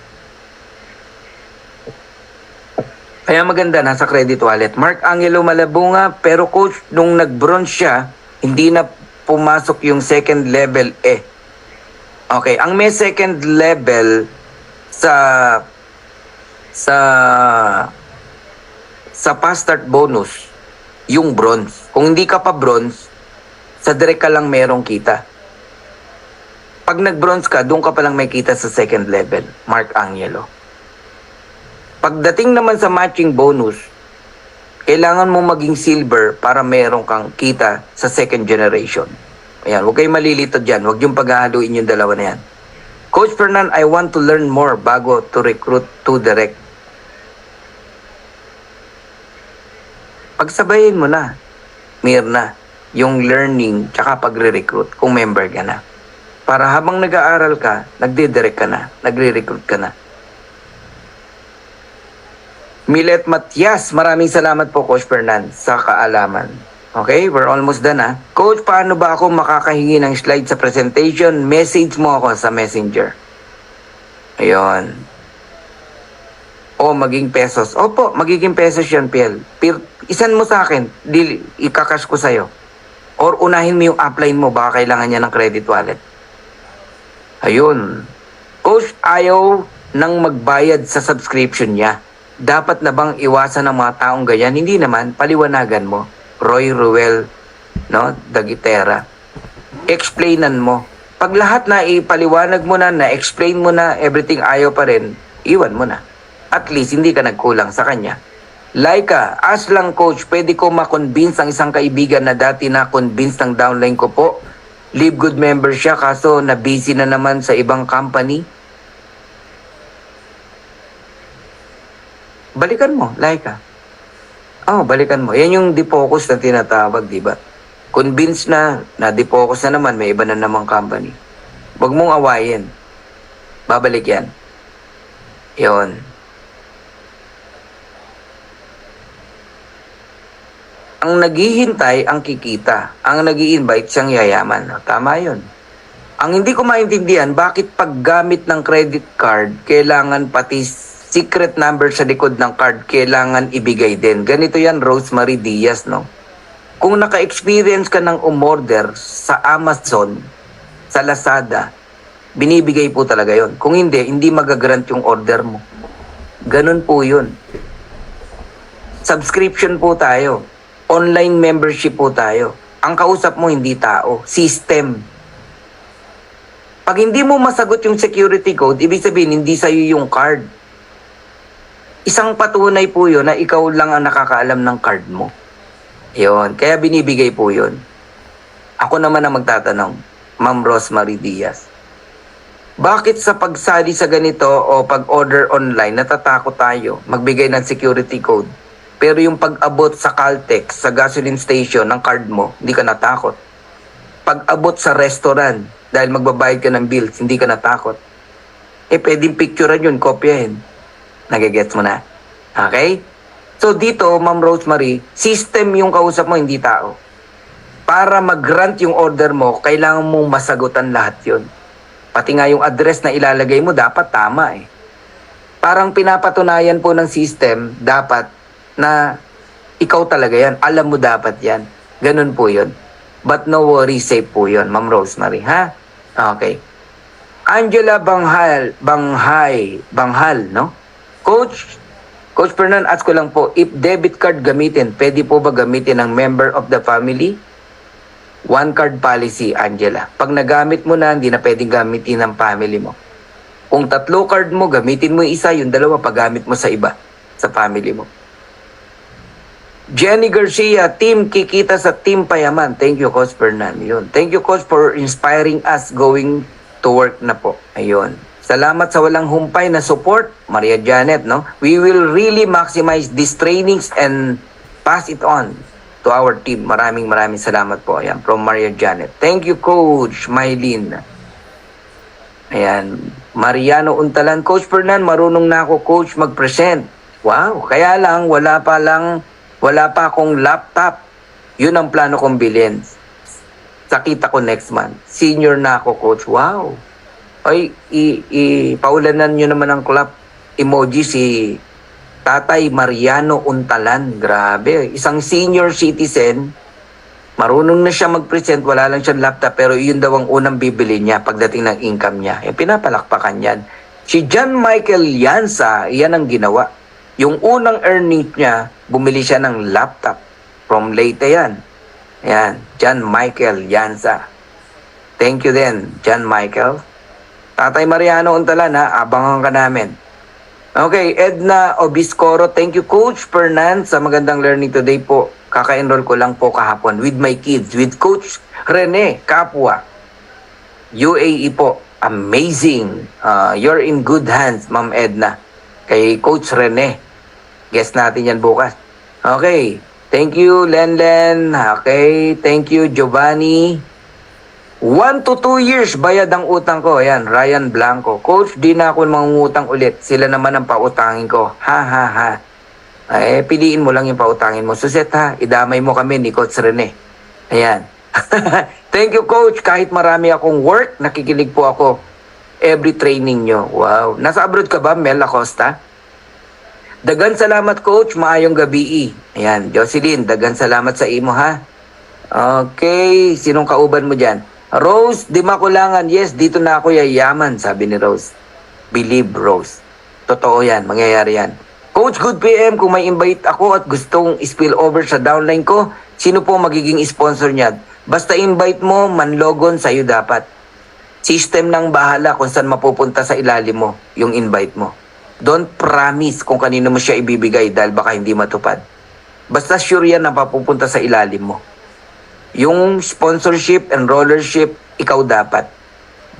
Kaya maganda, nasa credit wallet. Mark Angelo Malabunga, pero coach, nung nag-bronze siya, hindi na pumasok yung second level eh. Okay, ang may second level sa fast start bonus, yung bronze. Kung hindi ka pa bronze, sa direct ka lang merong kita. Pag nag-bronze ka, doon ka palang may kita sa second level. Mark Angelo. Pagdating naman sa matching bonus, kailangan mo maging silver para meron kang kita sa second generation. Ayan, huwag kayong malilito dyan. Huwag yung paghahaluin yung dalawa na yan. Coach Fernan, I want to learn more bago to recruit to direct. Pagsabayin mo na, Mirna, yung learning tsaka pagre-recruit kung member ka na. Para habang nag-aaral ka, nagdidirect ka na, nagre-recruit ka na. Milet Matias, maraming salamat po, Coach Fernan, sa kaalaman. Okay, we're almost done ha. Coach, paano ba ako makakahingi ng slide sa presentation? Message mo ako sa messenger. Ayun. O maging pesos. Opo, magiging pesos yun, PL. Isan mo sa akin, ikakash ko sa'yo. Or unahin mo yung upline mo, baka kailangan niya ng credit wallet. Ayun. Coach, ayaw nang magbayad sa subscription niya. Dapat na bang iwasan ng mga taong ganyan? Hindi naman, paliwanagan mo. Roy Ruel, no, Dagitera. Explainan mo. Pag lahat na ipaliwanag mo na explain mo na, everything ayaw pa rin, iwan mo na. At least hindi ka nagkulang sa kanya. Laika, ask lang coach, pwede ko ma-convince ang isang kaibigan na dati na-convince ng downline ko po. Live good member siya kaso na busy na naman sa ibang company. Balikan mo, Laika. Balikan mo. Yan yung defocus na tinatawag, di ba? Convinced na defocus na naman, may iba na namang company. Huwag mong awayin. Babalik yan. Yun. Ang naghihintay, ang kikita. Ang nag-i-invite, siyang yayaman. Tama yun. Ang hindi ko maintindihan, bakit paggamit ng credit card, kailangan pati secret number sa likod ng card, kailangan ibigay din. Ganito yan, Rosemary Diaz, no? Kung naka-experience ka ng umorder sa Amazon, sa Lazada, binibigay po talaga yon. Kung hindi magagrant yung order mo. Ganun po yun. Subscription po tayo. Online membership po tayo. Ang kausap mo hindi tao, system. Pag hindi mo masagot yung security code, ibig sabihin hindi sa'yo yung card. Isang patunay po yun na ikaw lang ang nakakaalam ng card mo. Yun. Kaya binibigay po yun. Ako naman ang magtatanong, Ma'am Rosemary Diaz. Bakit sa pagsali sa ganito o pag-order online, natatakot tayo magbigay ng security code? Pero yung pag-abot sa Caltex, sa gasoline station ng card mo, hindi ka natakot. Pag-abot sa restaurant, dahil magbabayad ka ng bills, hindi ka natakot. Pwedeng picturean yun, kopyahin. Nagigets mo na? Okay? So dito, Ma'am Rosemary, system yung kausap mo, hindi tao. Para mag-grant yung order mo, kailangan mong masagutan lahat yun. Pati nga yung address na ilalagay mo, dapat tama eh. Parang pinapatunayan po ng system, dapat na ikaw talaga yan. Alam mo dapat yan. Ganun po yun. But no worry, safe po yun, Ma'am Rosemary, ha? Okay. Angela Banghal, no? Coach Fernan, ask ko lang po, if debit card gamitin, pwede po ba gamitin ng member of the family? One card policy, Angela. Pag nagamit mo na, hindi na pwedeng gamitin ng family mo. Kung 3 card mo, gamitin mo isa, yung 2, paggamit mo sa iba, sa family mo. Jenny Garcia, Team Kikita sa Team Payaman. Thank you, Coach Fernan. Yun. Thank you, Coach, for inspiring us going to work na po. Ayun. Salamat sa walang humpay na support, Maria Janet, no? We will really maximize these trainings and pass it on to our team. Maraming salamat po. Ayan, from Maria Janet. Thank you, Coach Mylene. Ayan, Mariano Untalan. Coach Fernan, marunong na ako, Coach, mag-present. Wow, kaya lang, wala pa akong laptop. Yun ang plano kong bilhin. Sakita ko next month. Senior na ako, Coach. Wow. Ay, paulanan nyo naman ang clap emoji si Tatay Mariano Untalan. Grabe. Isang senior citizen, marunong na siya mag-present, wala lang siyang laptop, pero yun daw ang unang bibili niya pagdating ng income niya. Pinapalakpakan yan. Si John Michael Yansa, yan ang ginawa. Yung unang earnings niya, bumili siya ng laptop. From Leyte yan. Yan, John Michael Yansa. Thank you din, John Michael. Tatay Mariano Untalan, ha? Abangan ka namin. Okay, Edna Obiscoro. Thank you, Coach Fernan, sa magandang learning today po. Kaka-enroll ko lang po kahapon with my kids, with Coach Rene Capua. UAE po. Amazing. You're in good hands, Ma'am Edna. Kay Coach Rene. Guess natin yan bukas. Okay. Thank you, Lenlen. Okay. Thank you, Giovanni. 1 to 2 years bayad ang utang ko. Ayan, Ryan Blanco. Coach, di na ako mangungutang ulit. Sila naman ang pautangin ko. Ha. Piliin mo lang yung pautangin mo. Suset ha, idamay mo kami ni Coach Rene. Ayan. Thank you, Coach. Kahit marami akong work, nakikinig po ako every training nyo. Wow. Nasa abroad ka ba, Mel Acosta? Dagan salamat, Coach. Maayong gabi. Ayan, Jocelyn, dagan salamat sa imo, ha? Okay, sinong kauban mo dyan? Rose, di makulangan. Yes, dito na ako yayaman, sabi ni Rose. Believe, Rose. Totoo yan, mangyayari yan. Coach, good PM, kung may invite ako at gustong spill over sa downline ko, sino po magiging sponsor niya? Basta invite mo, manlogon sa'yo dapat. System ng bahala kung saan mapupunta sa ilalim mo, yung invite mo. Don't promise kung kanino mo siya ibibigay dahil baka hindi matupad. Basta sure yan na papupunta sa ilalim mo. Yung sponsorship and rollership, ikaw dapat.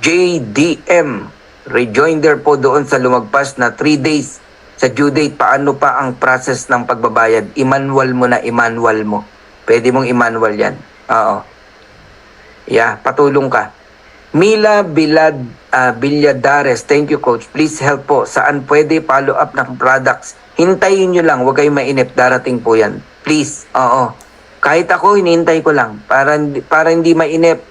JDM, rejoinder po doon sa lumagpas na 3 days sa due date. Paano pa ang process ng pagbabayad? I-manual mo na, i-manual mo. Pwede mong i-manual yan. Oo. Yeah, patulong ka. Mila Villadares, thank you, Coach. Please help po. Saan pwede follow up ng products? Hintayin nyo lang, huwag kayong mainip. Darating po yan. Please, oo. Kahit ako, hinihintay ko lang. Para hindi mainip,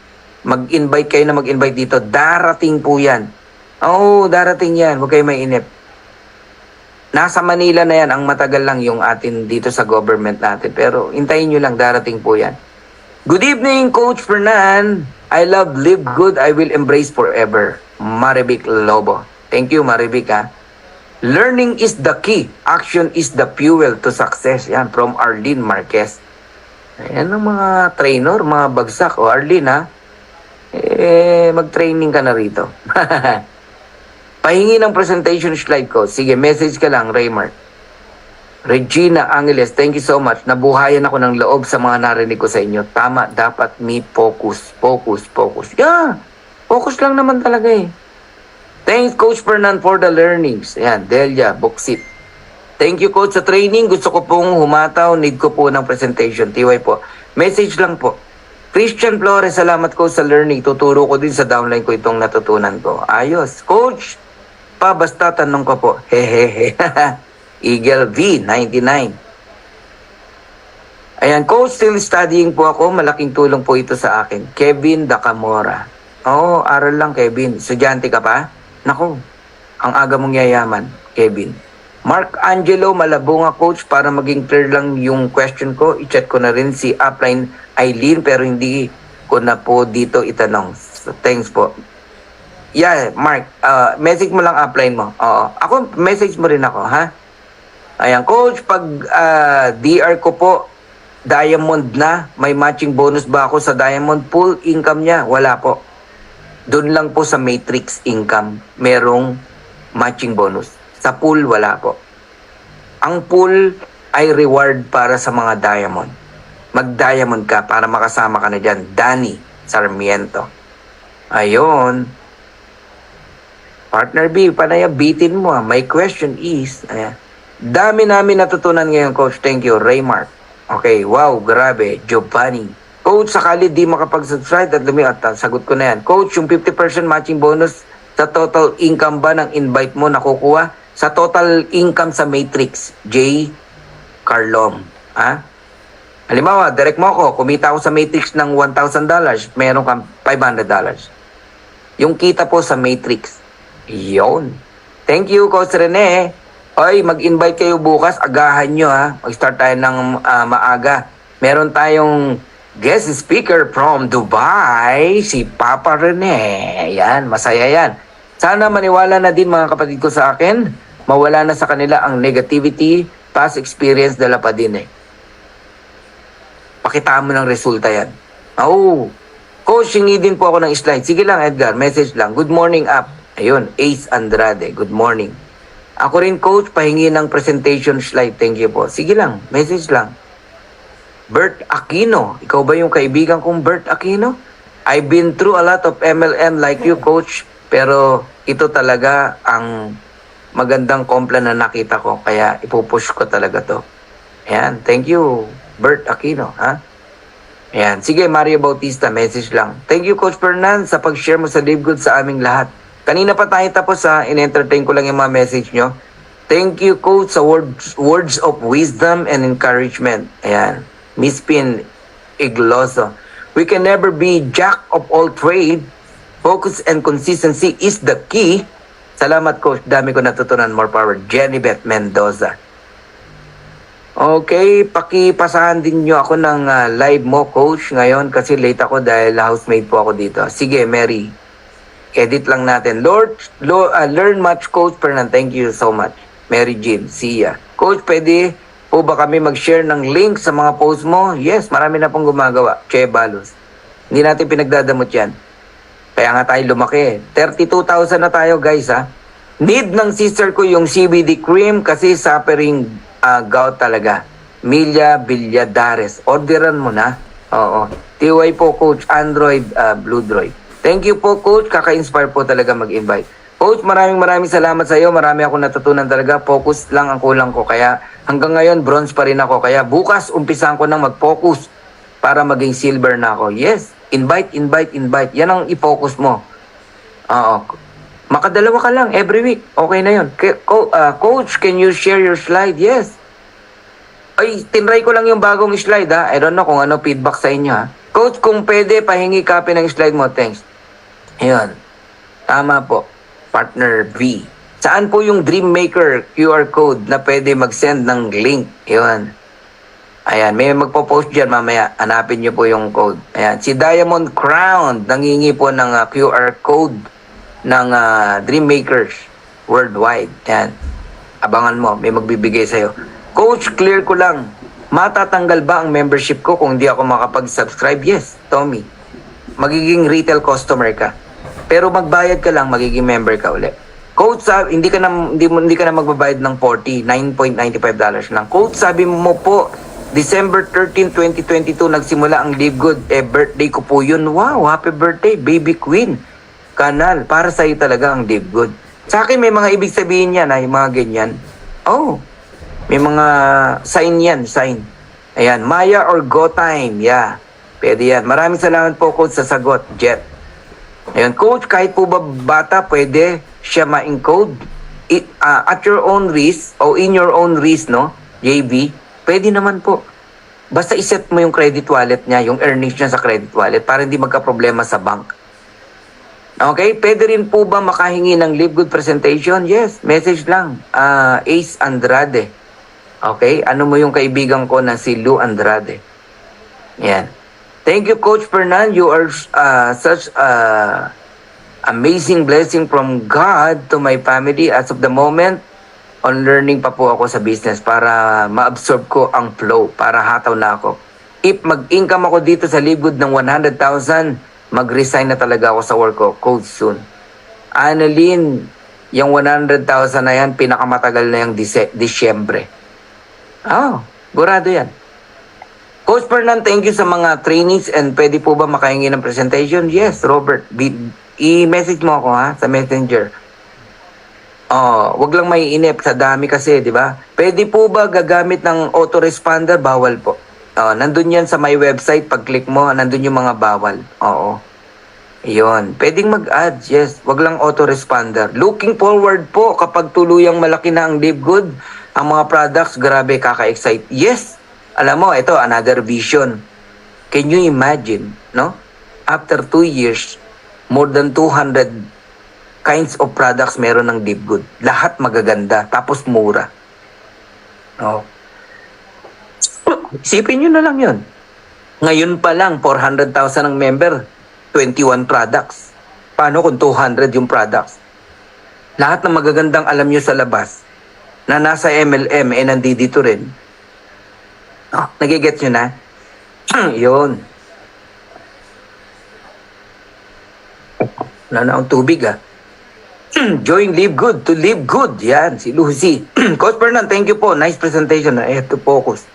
mag-invite kayo na mag-invite dito. Darating po yan. Oo, darating yan. Huwag kayo mainip. Nasa Manila na yan. Ang matagal lang yung atin dito sa government natin. Pero hintayin nyo lang, darating po yan. Good evening, Coach Fernan. I love, live good, I will embrace forever. Marivic Lobo. Thank you, Marivic, ha. Learning is the key. Action is the fuel to success. Yan, from Arlene Marquez. Ayan ang mga trainer, mga bagsak. O, Arlene, ha. mag-training ka na rito. Pahingi ng presentation slide ko. Sige, message ka lang, Raymart. Regina Angeles, thank you so much. Nabuhayan ako ng loob sa mga narinig ko sa inyo. Tama, dapat me focus. Yeah, focus lang naman talaga eh. Thanks, Coach Fernan, for the learnings. Ayan, Delia, Boksit. Thank you, Coach, sa training. Gusto ko pong humataw. Need ko po ng presentation. TY po. Message lang po. Christian Flores, salamat ko sa learning. Tuturo ko din sa downline ko itong natutunan ko. Ayos. Coach, basta tanong ko po. Hehehe. Eagle V, 99. Ayan, Coach, still studying po ako. Malaking tulong po ito sa akin. Kevin Dakamora. Oo, aral lang, Kevin. Estudyante ka pa? Naku, ang aga mong yayaman, Kevin. Mark Angelo Malabunga, Coach, para maging clear lang yung question ko. I-chat ko na rin si upline Eileen, pero hindi ko na po dito itanong. So, thanks po. Yeah, Mark, message mo lang upline mo. Oo. Ako, message mo rin ako, ha? Ayan, Coach, pag DR ko po, Diamond na, may matching bonus ba ako sa Diamond pool income niya? Wala po. Doon lang po sa matrix income, merong matching bonus. Sa pool, wala po. Ang pool ay reward para sa mga Diamond. Mag-Diamond ka para makasama ka na dyan. Danny Sarmiento. Ayun. Partner B, panaya, bitin mo. My question is, ayan. Dami namin natutunan ngayon, Coach. Thank you, Raymart. Okay, wow, grabe. Giovanni. Coach, sakali di makapag-subscribe at sagot ko na yan. Coach, yung 50% matching bonus sa total income ba ng invite mo nakukuha? Sa total income sa Matrix, J. Carlom. Ha? Halimbawa, direct mo ako, kumita ako sa Matrix ng $1,000, meron kang $500. Yung kita po sa Matrix. Yun. Thank you, Coach Rene. Oy, mag-invite kayo bukas. Agahan nyo, ha. Mag-start tayo ng maaga. Meron tayong guest speaker from Dubai, si Papa Rene. Ayan, masaya yan. Sana maniwala na din mga kapatid ko sa akin. Mawala na sa kanila ang negativity. Past experience dala pa din eh. Pakitaan mo ng resulta yan. Oh, Coach, hingi din po ako ng slide. Sige lang, Edgar. Message lang. Good morning, up. Ayun, Ace Andrade. Good morning. Ako rin, Coach, pahingi ng presentation slide. Thank you po. Sige lang, message lang. Bert Aquino. Ikaw ba yung kaibigan kong Bert Aquino? I've been through a lot of MLM like you, Coach. Pero ito talaga ang magandang kompla na nakita ko. Kaya ipupush ko talaga to. Ayan, thank you, Bert Aquino. Ha? Ayan, sige, Mario Bautista, message lang. Thank you, Coach Fernan, sa pag-share mo sa Live Good sa aming lahat. Kanina pa tayo tapos ha, in-entertain ko lang yung mga message nyo. Thank you, Coach, sa words of wisdom and encouragement. Ayan, Miss Pin Igloso. We can never be jack of all trade. Focus and consistency is the key. Salamat, Coach. Dami ko natutunan. More power. Jenny Beth Mendoza. Okay, pakipasahan din nyo ako ng live mo, Coach, ngayon kasi late ako dahil housemate po ako dito. Sige, Mary. Edit lang natin. Learn much, Coach Fernan. Thank you so much. Mary Jean, see ya. Coach, pwede po ba kami mag-share ng link sa mga posts mo? Yes, marami na pong gumagawa. Che Balos. Hindi natin pinagdadamot yan. Kaya nga tayo lumaki. 32,000 na tayo, guys, ha. Need ng sister ko yung CBD cream kasi suffering gout talaga. Milia Villadares. Orderan mo na. Oo. TY po, Coach. Android, Blue Droid. Thank you po, Coach. Kaka-inspire po talaga mag-invite. Coach, maraming salamat sa iyo. Marami akong natutunan talaga. Focus lang ang kulang ko. Kaya hanggang ngayon, bronze pa rin ako. Kaya bukas, umpisan ko nang mag-focus para maging silver na ako. Yes, invite. Yan ang i-focus mo. Oo. Makadalawa ka lang every week. Okay na yun. Coach, can you share your slide? Yes. Ay, tinry ko lang yung bagong slide, ha. I don't know kung ano feedback sa inyo, ha. Coach, kung pwede, pahingi copy ng slide mo. Thanks. Ayun. Tama po. Partner V. Saan po yung Dreammaker QR code na pwede mag-send ng link? Ayun. Ayan, may magpo-post dyan mamaya. Hanapin nyo po yung code. Ayan. Si Diamond Crown, nangingi po ng QR code ng Dreammakers worldwide. Ayan. Abangan mo, may magbibigay sa'yo. Coach, clear ko lang. Matatanggal ba ang membership ko kung hindi ako makapag-subscribe? Yes, Tommy. magiging retail customer ka. Pero magbayad ka lang, magiging member ka ulit. Coach, hindi ka na magbabayad ng $40, $9.95 lang. Coach, sabi mo po, December 13, 2022, nagsimula ang Live Good. Birthday ko po yun. Wow, happy birthday, baby queen. Kanal, para sa'yo talaga ang Live Good. Sa akin, may mga ibig sabihin yan, yung mga ganyan. Oh, may mga sign yan, sign. Ayan, Maya or Go Time, yeah. Pwede yan. Maraming salamat po, Coach, sa sagot, Jet. Ayan, Coach, kahit po ba bata, pwede siya ma-encode at your own risk o in your own risk, no, JB, pwede naman po. Basta iset mo yung credit wallet niya, yung earnings niya sa credit wallet para hindi magka-problema sa bank. Okay, pwede rin po ba makahingi ng Live Good presentation? Yes, message lang. Ace Andrade. Okay, ano mo yung kaibigan ko na si Lou Andrade. Yan. Thank you, Coach Fernan. You are such amazing blessing from God to my family. As of the moment, on learning pa po ako sa business para ma-absorb ko ang flow, para hataw na ako. If mag-income ako dito sa Live Good ng 100,000, mag-resign na talaga ako sa work ko, Coach, soon. Annalyn, yung 100,000 na yan, pinakamatagal na yung Disyembre. Oh, burado yan. Coach Fernan, thank you sa mga trainings and pwede po ba makahingi ng presentation? Yes, Robert. I-message mo ako ha, sa messenger. Oh, wag lang may inip sa dami kasi, di ba? Pwede po ba gagamit ng autoresponder? Bawal po. Nandun yan sa my website. Pag-click mo, nandun yung mga bawal. Oo. Yun. Pwedeng mag-add. Yes. Wag lang autoresponder. Looking forward po kapag tuluyang malaki na ang Live Good. Ang mga products, grabe, kaka-excite. Yes. Alam mo, ito, another vision. Can you imagine, no? After 2 years, more than 200 kinds of products meron ng Live Good. Lahat magaganda, tapos mura. No? Isipin nyo na lang yun. Ngayon pa lang, 400,000 ang member, 21 products. Paano kung 200 yung products? Lahat ng magagandang alam nyo sa labas, na nasa MLM, nandito rin. Nagigets nyo na? Yun. Wala na akong tubig Join Live Good to Live Good. Yan, si Lucy. Coach Fernan, thank you po. Nice presentation. I have to focus.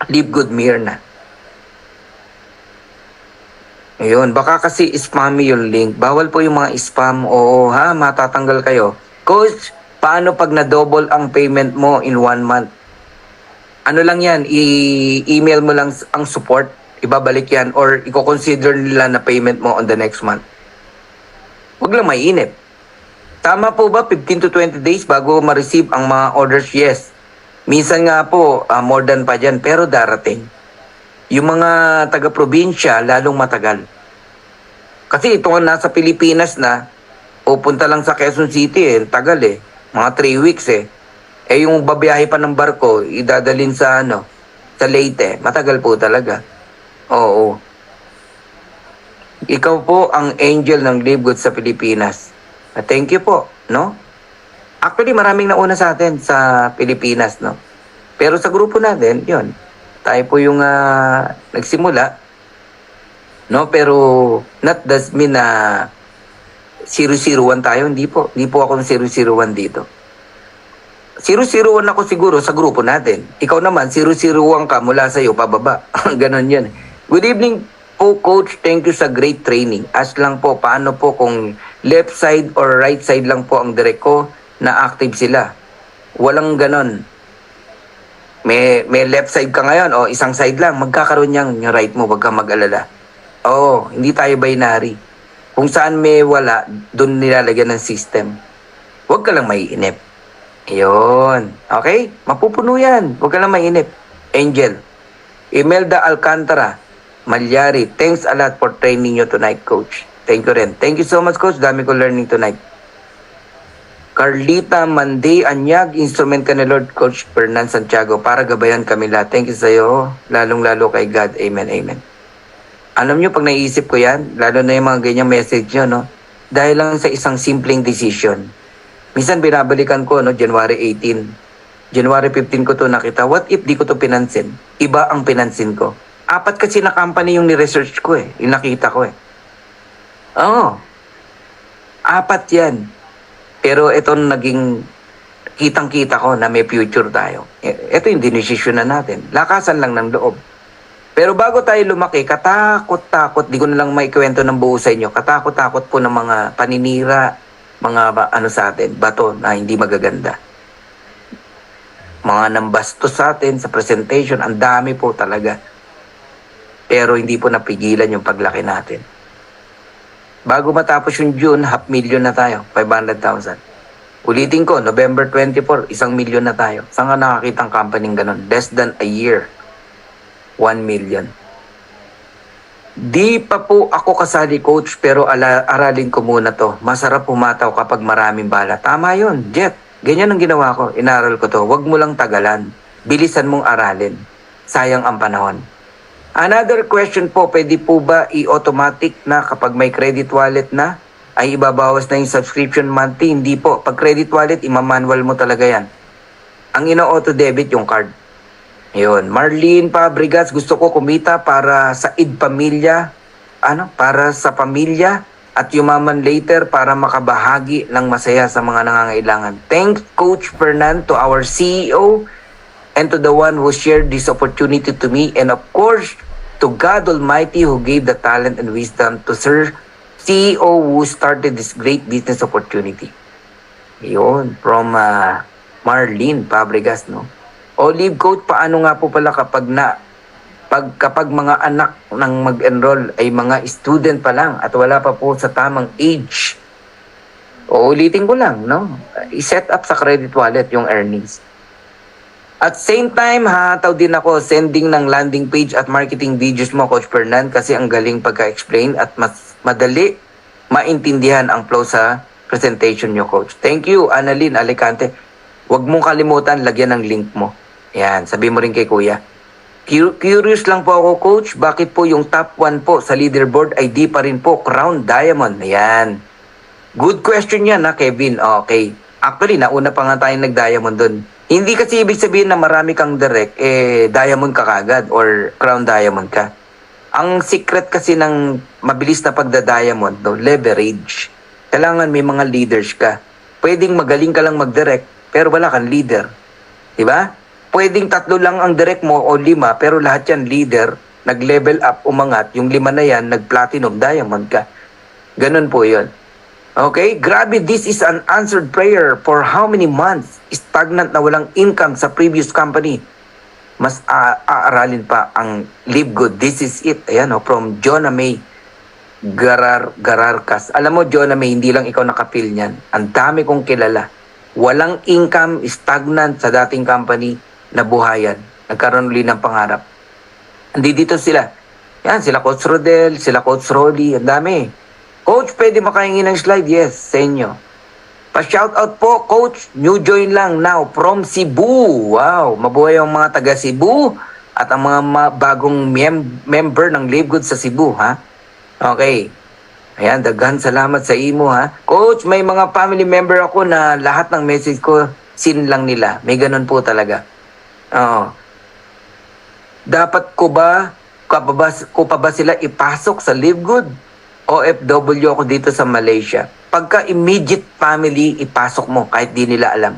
Live Good, Mirna. Ayun, baka kasi spammy yung link. Bawal po yung mga spam. Oo ha, matatanggal kayo. Coach, paano pag na-double ang payment mo in 1 month? Ano lang yan, i-email mo lang ang support, ibabalik yan, or i-consider nila na payment mo on the next month. Huwag lang mainip. Tama po ba 15 to 20 days bago ma-receive ang mga orders? Yes. Minsan nga po, more than pa dyan, pero darating. Yung mga taga-probinsya, lalong matagal. Kasi ito nga nasa Pilipinas na, pupunta lang sa Quezon City tagal mga 3 weeks yung babiyahe pa ng barko, idadalin sa sa Leyte, matagal po talaga. Oo. Ikaw po ang angel ng Live Good sa Pilipinas. Thank you po, no? Actually, maraming nauna sa atin sa Pilipinas, no? Pero sa grupo natin, yun. Tayo po yung nagsimula, no? Pero not does mean na 001 tayo, hindi po. Hindi po ako ng 001 dito. 001 ako siguro sa grupo natin. Ikaw naman, 001 ka mula sa iyo, pababa. Ganon yun. Good evening po, Coach. Thank you sa great training. Ask lang po, paano po kung left side or right side lang po ang direct ko na active sila? Walang ganon. May left side ka ngayon, o isang side lang, magkakaroon niyang yung right mo, wag kang mag-alala. Hindi tayo binary. Kung saan may wala, doon nilalagyan ng system. Huwag ka lang maiinip. Ayun. Okay? Mapupuno yan. Huwag ka lang mainip. Angel. Imelda Alcantara. Malyari. Thanks a lot for training you tonight, Coach. Thank you rin. Thank you so much, Coach. Dami ko learning tonight. Carlita Manday Anyag. Instrument ka ni Lord Coach Fernan Santiago para gabayan kami lahat. Thank you sa'yo. Lalong-lalo kay God. Amen. Amen. Alam nyo, pag naisip ko yan, lalo na yung mga ganyang message nyo, no? Dahil lang sa isang simpleng decision. Minsan binabalikan ko, no, January 18. January 15 ko to nakita. What if di ko to pinansin? Iba ang pinansin ko. 4 kasi na company yung ni-research ko yung nakita ko Oo, apat yan. Pero ito naging kitang-kita ko na may future tayo. Ito yung dinesisyon na natin. Lakasan lang ng loob. Pero bago tayo lumaki, katakot-takot, di ko na lang maikwento ng buo sa inyo, katakot-takot po ng mga paninira, mga ano sa atin, bato na hindi magaganda. Mga nambastos sa atin sa presentation, ang dami po talaga. Pero hindi po napigilan yung paglaki natin. Bago matapos yung June, 500,000 na tayo, 500,000. Ulitin ko, November 24, 1,000,000 na tayo. Saan ka nakakita ang company ganun? Less than a year, 1 million. Di pa po ako kasali, coach, pero aralin ko muna to. Masarap pumataw kapag maraming bala. Tama yun, Jet. Ganyan ang ginawa ko. Inaral ko to. Huwag mo lang tagalan. Bilisan mong aralin. Sayang ang panahon. Another question po, pwede po ba i-automatic na kapag may credit wallet na, ay ibabawas na yung subscription monthly? Hindi po. Pag credit wallet, imamanual mo talaga yan. Ang ino-auto-debit yung card. Yun. Marlene Fabregas, gusto ko kumita para sa pamilya, para sa pamilya at yumaman later para makabahagi ng masaya sa mga nangangailangan. Thanks, Coach Fernan, to our CEO and to the one who shared this opportunity to me, and of course, to God Almighty who gave the talent and wisdom to Sir CEO who started this great business opportunity. Yun, from Marlene Fabregas, no? Olive, Coach, paano nga po pala kapag mga anak ng mag-enroll ay mga student pa lang at wala pa po sa tamang age? Ulitin ko lang, no? I-set up sa credit wallet yung earnings. At same time, hataw din ako sending ng landing page at marketing videos mo, Coach Fernan, kasi ang galing pagka-explain at mas madali maintindihan ang flow sa presentation nyo, Coach. Thank you, Annalyn Alicante. Huwag mong kalimutan, lagyan ng link mo. Yan, sabi mo rin kay Kuya. Curious lang po ako, Coach, bakit po yung top 1 po sa leaderboard ay di pa rin po Crown Diamond? Ayan. Good question yan, Kevin. Okay. Actually, nauna pa nga tayong nag-diamond dun. Hindi kasi ibig sabihin na marami kang direct, diamond ka kagad or crown diamond ka. Ang secret kasi ng mabilis na pagda-diamond, no, leverage. Kailangan may mga leaders ka. Pwedeng magaling ka lang mag-direct, pero wala kang leader. Diba? Pwedeng 3 lang ang direct mo o 5, pero lahat yan leader, nag-level up, umangat, yung 5 na yan, nag-platinum, diamond ka. Ganun po yun. Okay, grabe, this is an answered prayer for how many months? Stagnant na walang income sa previous company. Mas aaralin pa ang Live Good. This is it. Ayan, from Jonah May Gararcas. Alam mo, Jonah May, hindi lang ikaw nakapil niyan. Ang dami kong kilala. Walang income, stagnant sa dating company, nabuhayan. Nagkaroon ulit ng pangarap. Hindi dito sila. Yan, sila Coach Rodel, sila Coach Rolly, ang dami. Coach, pwede makahingi ng slide? Yes, sa inyo. Pa-shoutout po, Coach. New join lang now from Cebu. Wow, mabuhay ang mga taga Cebu at ang mga bagong member ng Live Good sa Cebu, ha? Okay. Ayan, daghan salamat sa imo, ha? Coach, may mga family member ako na lahat ng message ko, sin lang nila. May ganun po talaga. Oo. Dapat ko pa ba sila ipasok sa Live Good? OFW ako dito sa Malaysia. Pagka immediate family, ipasok mo kahit di nila alam.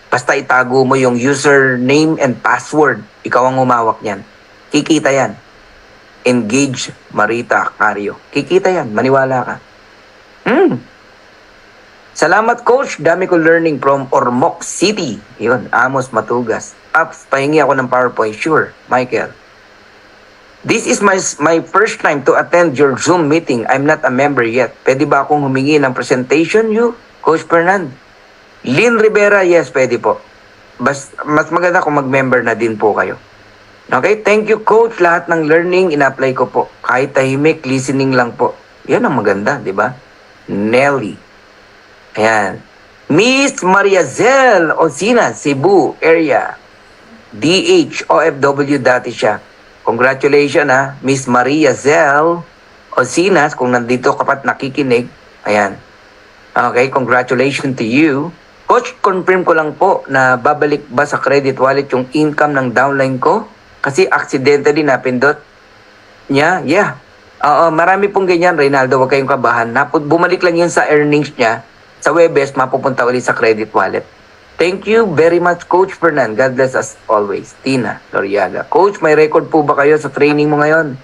Basta itago mo yung username and password. Ikaw ang humawak niyan. Kikita yan. Engage Marita Cario. Kikita yan. Maniwala ka. Salamat, Coach. Dami ko learning from Ormoc City. Yun, Amos Matugas. Ups, pahingi ako ng PowerPoint. Sure, Michael. This is my first time to attend your Zoom meeting. I'm not a member yet. Pwede ba akong humingi ng presentation, Coach Fernan? Lynn Rivera, yes, pwede po. Mas maganda kung mag-member na din po kayo. Okay, thank you, Coach. Lahat ng learning, ina-apply ko po. Kahit tahimik, listening lang po. Yan ang maganda, di ba? Nelly. Ayan. Miss Mariazel Osina, Cebu area. DH, OFW dati siya. Congratulations, ha, Miss Maria Zel Osinas, kung nandito ka pa't nakikinig. Ayan. Okay, congratulations to you. Coach, confirm ko lang po na babalik ba sa credit wallet yung income ng downline ko? Kasi accidentally napindot niya. Yeah. Oo, marami pong ganyan, Reynaldo. Huwag kayong kabahan. Bumalik lang yun sa earnings niya. Sa Webes, mapupunta ulit sa credit wallet. Thank you very much, Coach Fernan. God bless us always. Tina Loriaga. Coach, may record po ba kayo sa training mo ngayon?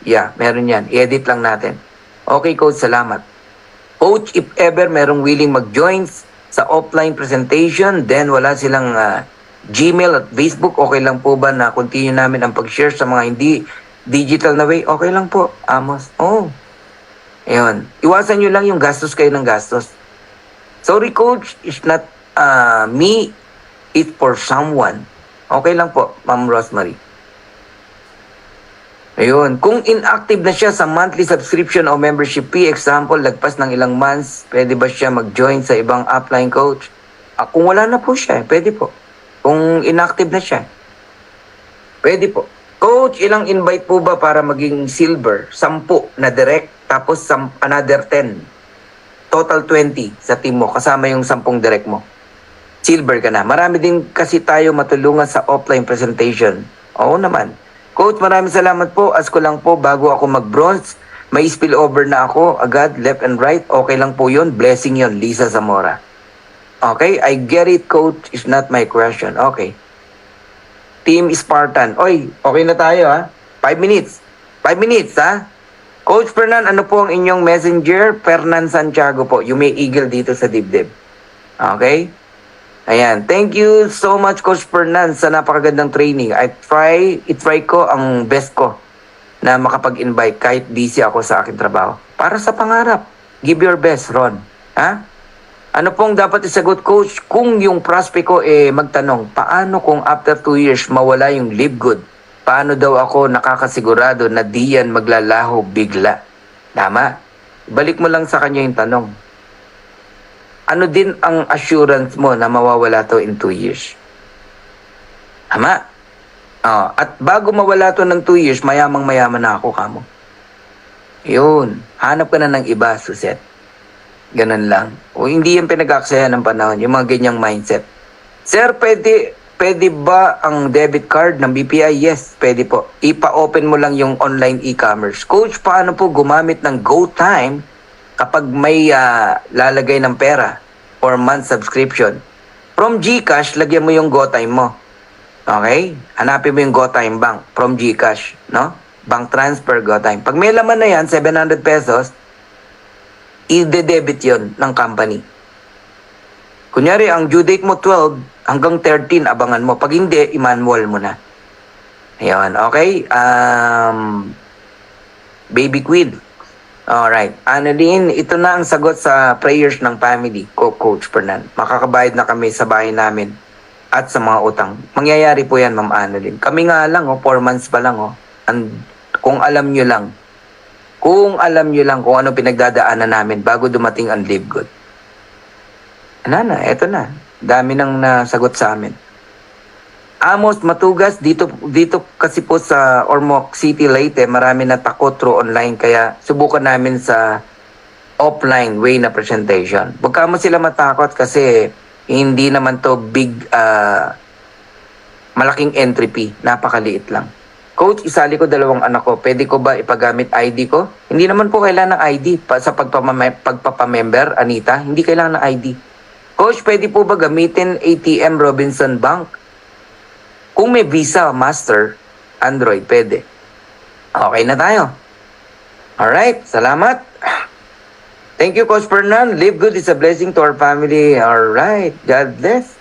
Yeah, meron yan. I-edit lang natin. Okay, Coach, salamat. Coach, if ever merong willing mag-join sa offline presentation, then wala silang Gmail at Facebook, okay lang po ba na continue namin ang pag-share sa mga hindi digital na way? Okay lang po, Amos. Oh, ayun. Iwasan nyo lang yung gastos kayo ng gastos. Sorry, Coach, it's not me, it's for someone. Okay lang po, Ma'am Rosemary. Ayun. Kung inactive na siya sa monthly subscription o membership fee, example, lagpas ng ilang months, pwede ba siya mag-join sa ibang upline coach? Kung wala na po siya, pwede po. Kung inactive na siya, pwede po. Coach, ilang invite po ba para maging silver? 10 na direct, tapos another 10. Total 20 sa team mo, kasama yung 10 direct mo. Silver ka na. Marami din kasi tayo matulungan sa offline presentation. Oo naman. Coach, maraming salamat po. Ask ko lang po, bago ako mag-bronze, may spillover na ako, agad, left and right. Okay lang po yun. Blessing yun, Lisa Zamora. Okay, I get it, Coach. It's not my question. Okay. Team Spartan. Oy, okay na tayo, ha? 5 minutes. 5 minutes, ha? Coach Fernan, ano po ang inyong messenger? Fernan Santiago po. You may eagle dito sa dibdib. Okay? Ayan. Thank you so much, Coach Fernan, sa napakagandang training. I-try ko ang best ko na makapag-invite kahit busy ako sa aking trabaho. Para sa pangarap. Give your best, Ron. Ha? Ano pong dapat isagot, Coach, kung yung prospect ko magtanong, paano kung after 2 years mawala yung live good? Paano daw ako nakakasigurado na di yan maglalaho bigla? Tama? Balik mo lang sa kanya yung tanong. Ano din ang assurance mo na mawawala to in 2 years? Tama? At bago mawala to ng 2 years, mayamang-mayaman na ako, kamo. Yun. Hanap ka na ng iba, Suset. Ganun lang. O hindi yung pinag-aksaya ng panahon, yung mga ganyang mindset. Sir, pwede ba ang debit card ng BPI? Yes, pwede po. Ipa-open mo lang yung online e-commerce. Coach, paano po gumamit ng GoTime kapag may lalagay ng pera for month subscription? From GCash, lagyan mo yung GoTime mo. Okay? Hanapin mo yung GoTime Bank from GCash, no? Bank transfer, GoTime. Pag may laman na yan, 700 pesos, i-debit yon ng company. Kunyari, ang due date mo 12, hanggang 13, abangan mo. Pag hindi, i-manual mo na. Ayan, okay? Baby Queen. Alright. Annalyn, ito na ang sagot sa prayers ng family ko, Coach Fernan. Makakabayad na kami sa bahay namin at sa mga utang. Mangyayari po yan, Ma'am Annalyn. Kami nga lang, 4 months pa lang. And kung alam nyo lang, kung ano pinagdadaanan namin bago dumating ang live good. Eto na. Dami nang nasagot sa amin. Amos Matugas, dito kasi po sa Ormoc City, Leyte, marami na takot through online, kaya subukan namin sa offline way na presentation. Huwag ka mo sila matakot kasi hindi naman to big, malaking entry fee. Napakaliit lang. Coach, isali ko 2 anak ko. Pwede ko ba ipagamit ID ko? Hindi naman po kailangan ng ID sa pagpapamember, Anita. Hindi kailangan ng ID. Coach, pwede po ba gamitin ATM Robinson Bank? Kung may Visa, Master, Android, pwede. Okay na tayo. Alright, salamat. Thank you, Coach Fernan. Live good is a blessing to our family. Alright, God bless.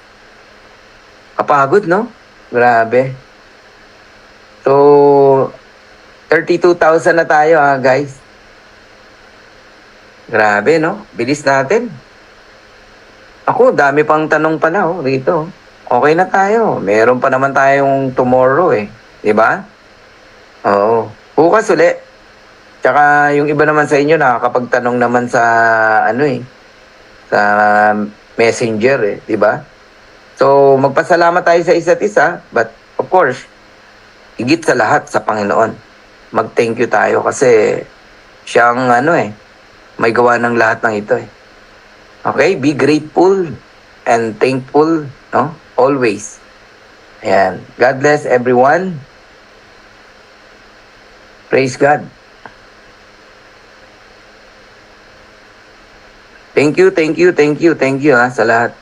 Kapagod, no? Grabe. So, 32,000 na tayo, guys. Grabe, no? Bilis natin. Ako, dami pang tanong pala, rito. Okay na tayo. Meron pa naman tayong tomorrow, Diba? Oo. Bukas uli. Tsaka yung iba naman sa inyo, nakakapagtanong naman sa, sa messenger, Diba? So, magpasalamat tayo sa isa't isa. But, of course, higit sa lahat sa Panginoon. Mag-thank you tayo kasi siyang may gawa ng lahat ng ito. Okay? Be grateful and thankful, no? Always. Ayan. God bless everyone. Praise God. Thank you, thank you, thank you, thank you ha, sa lahat.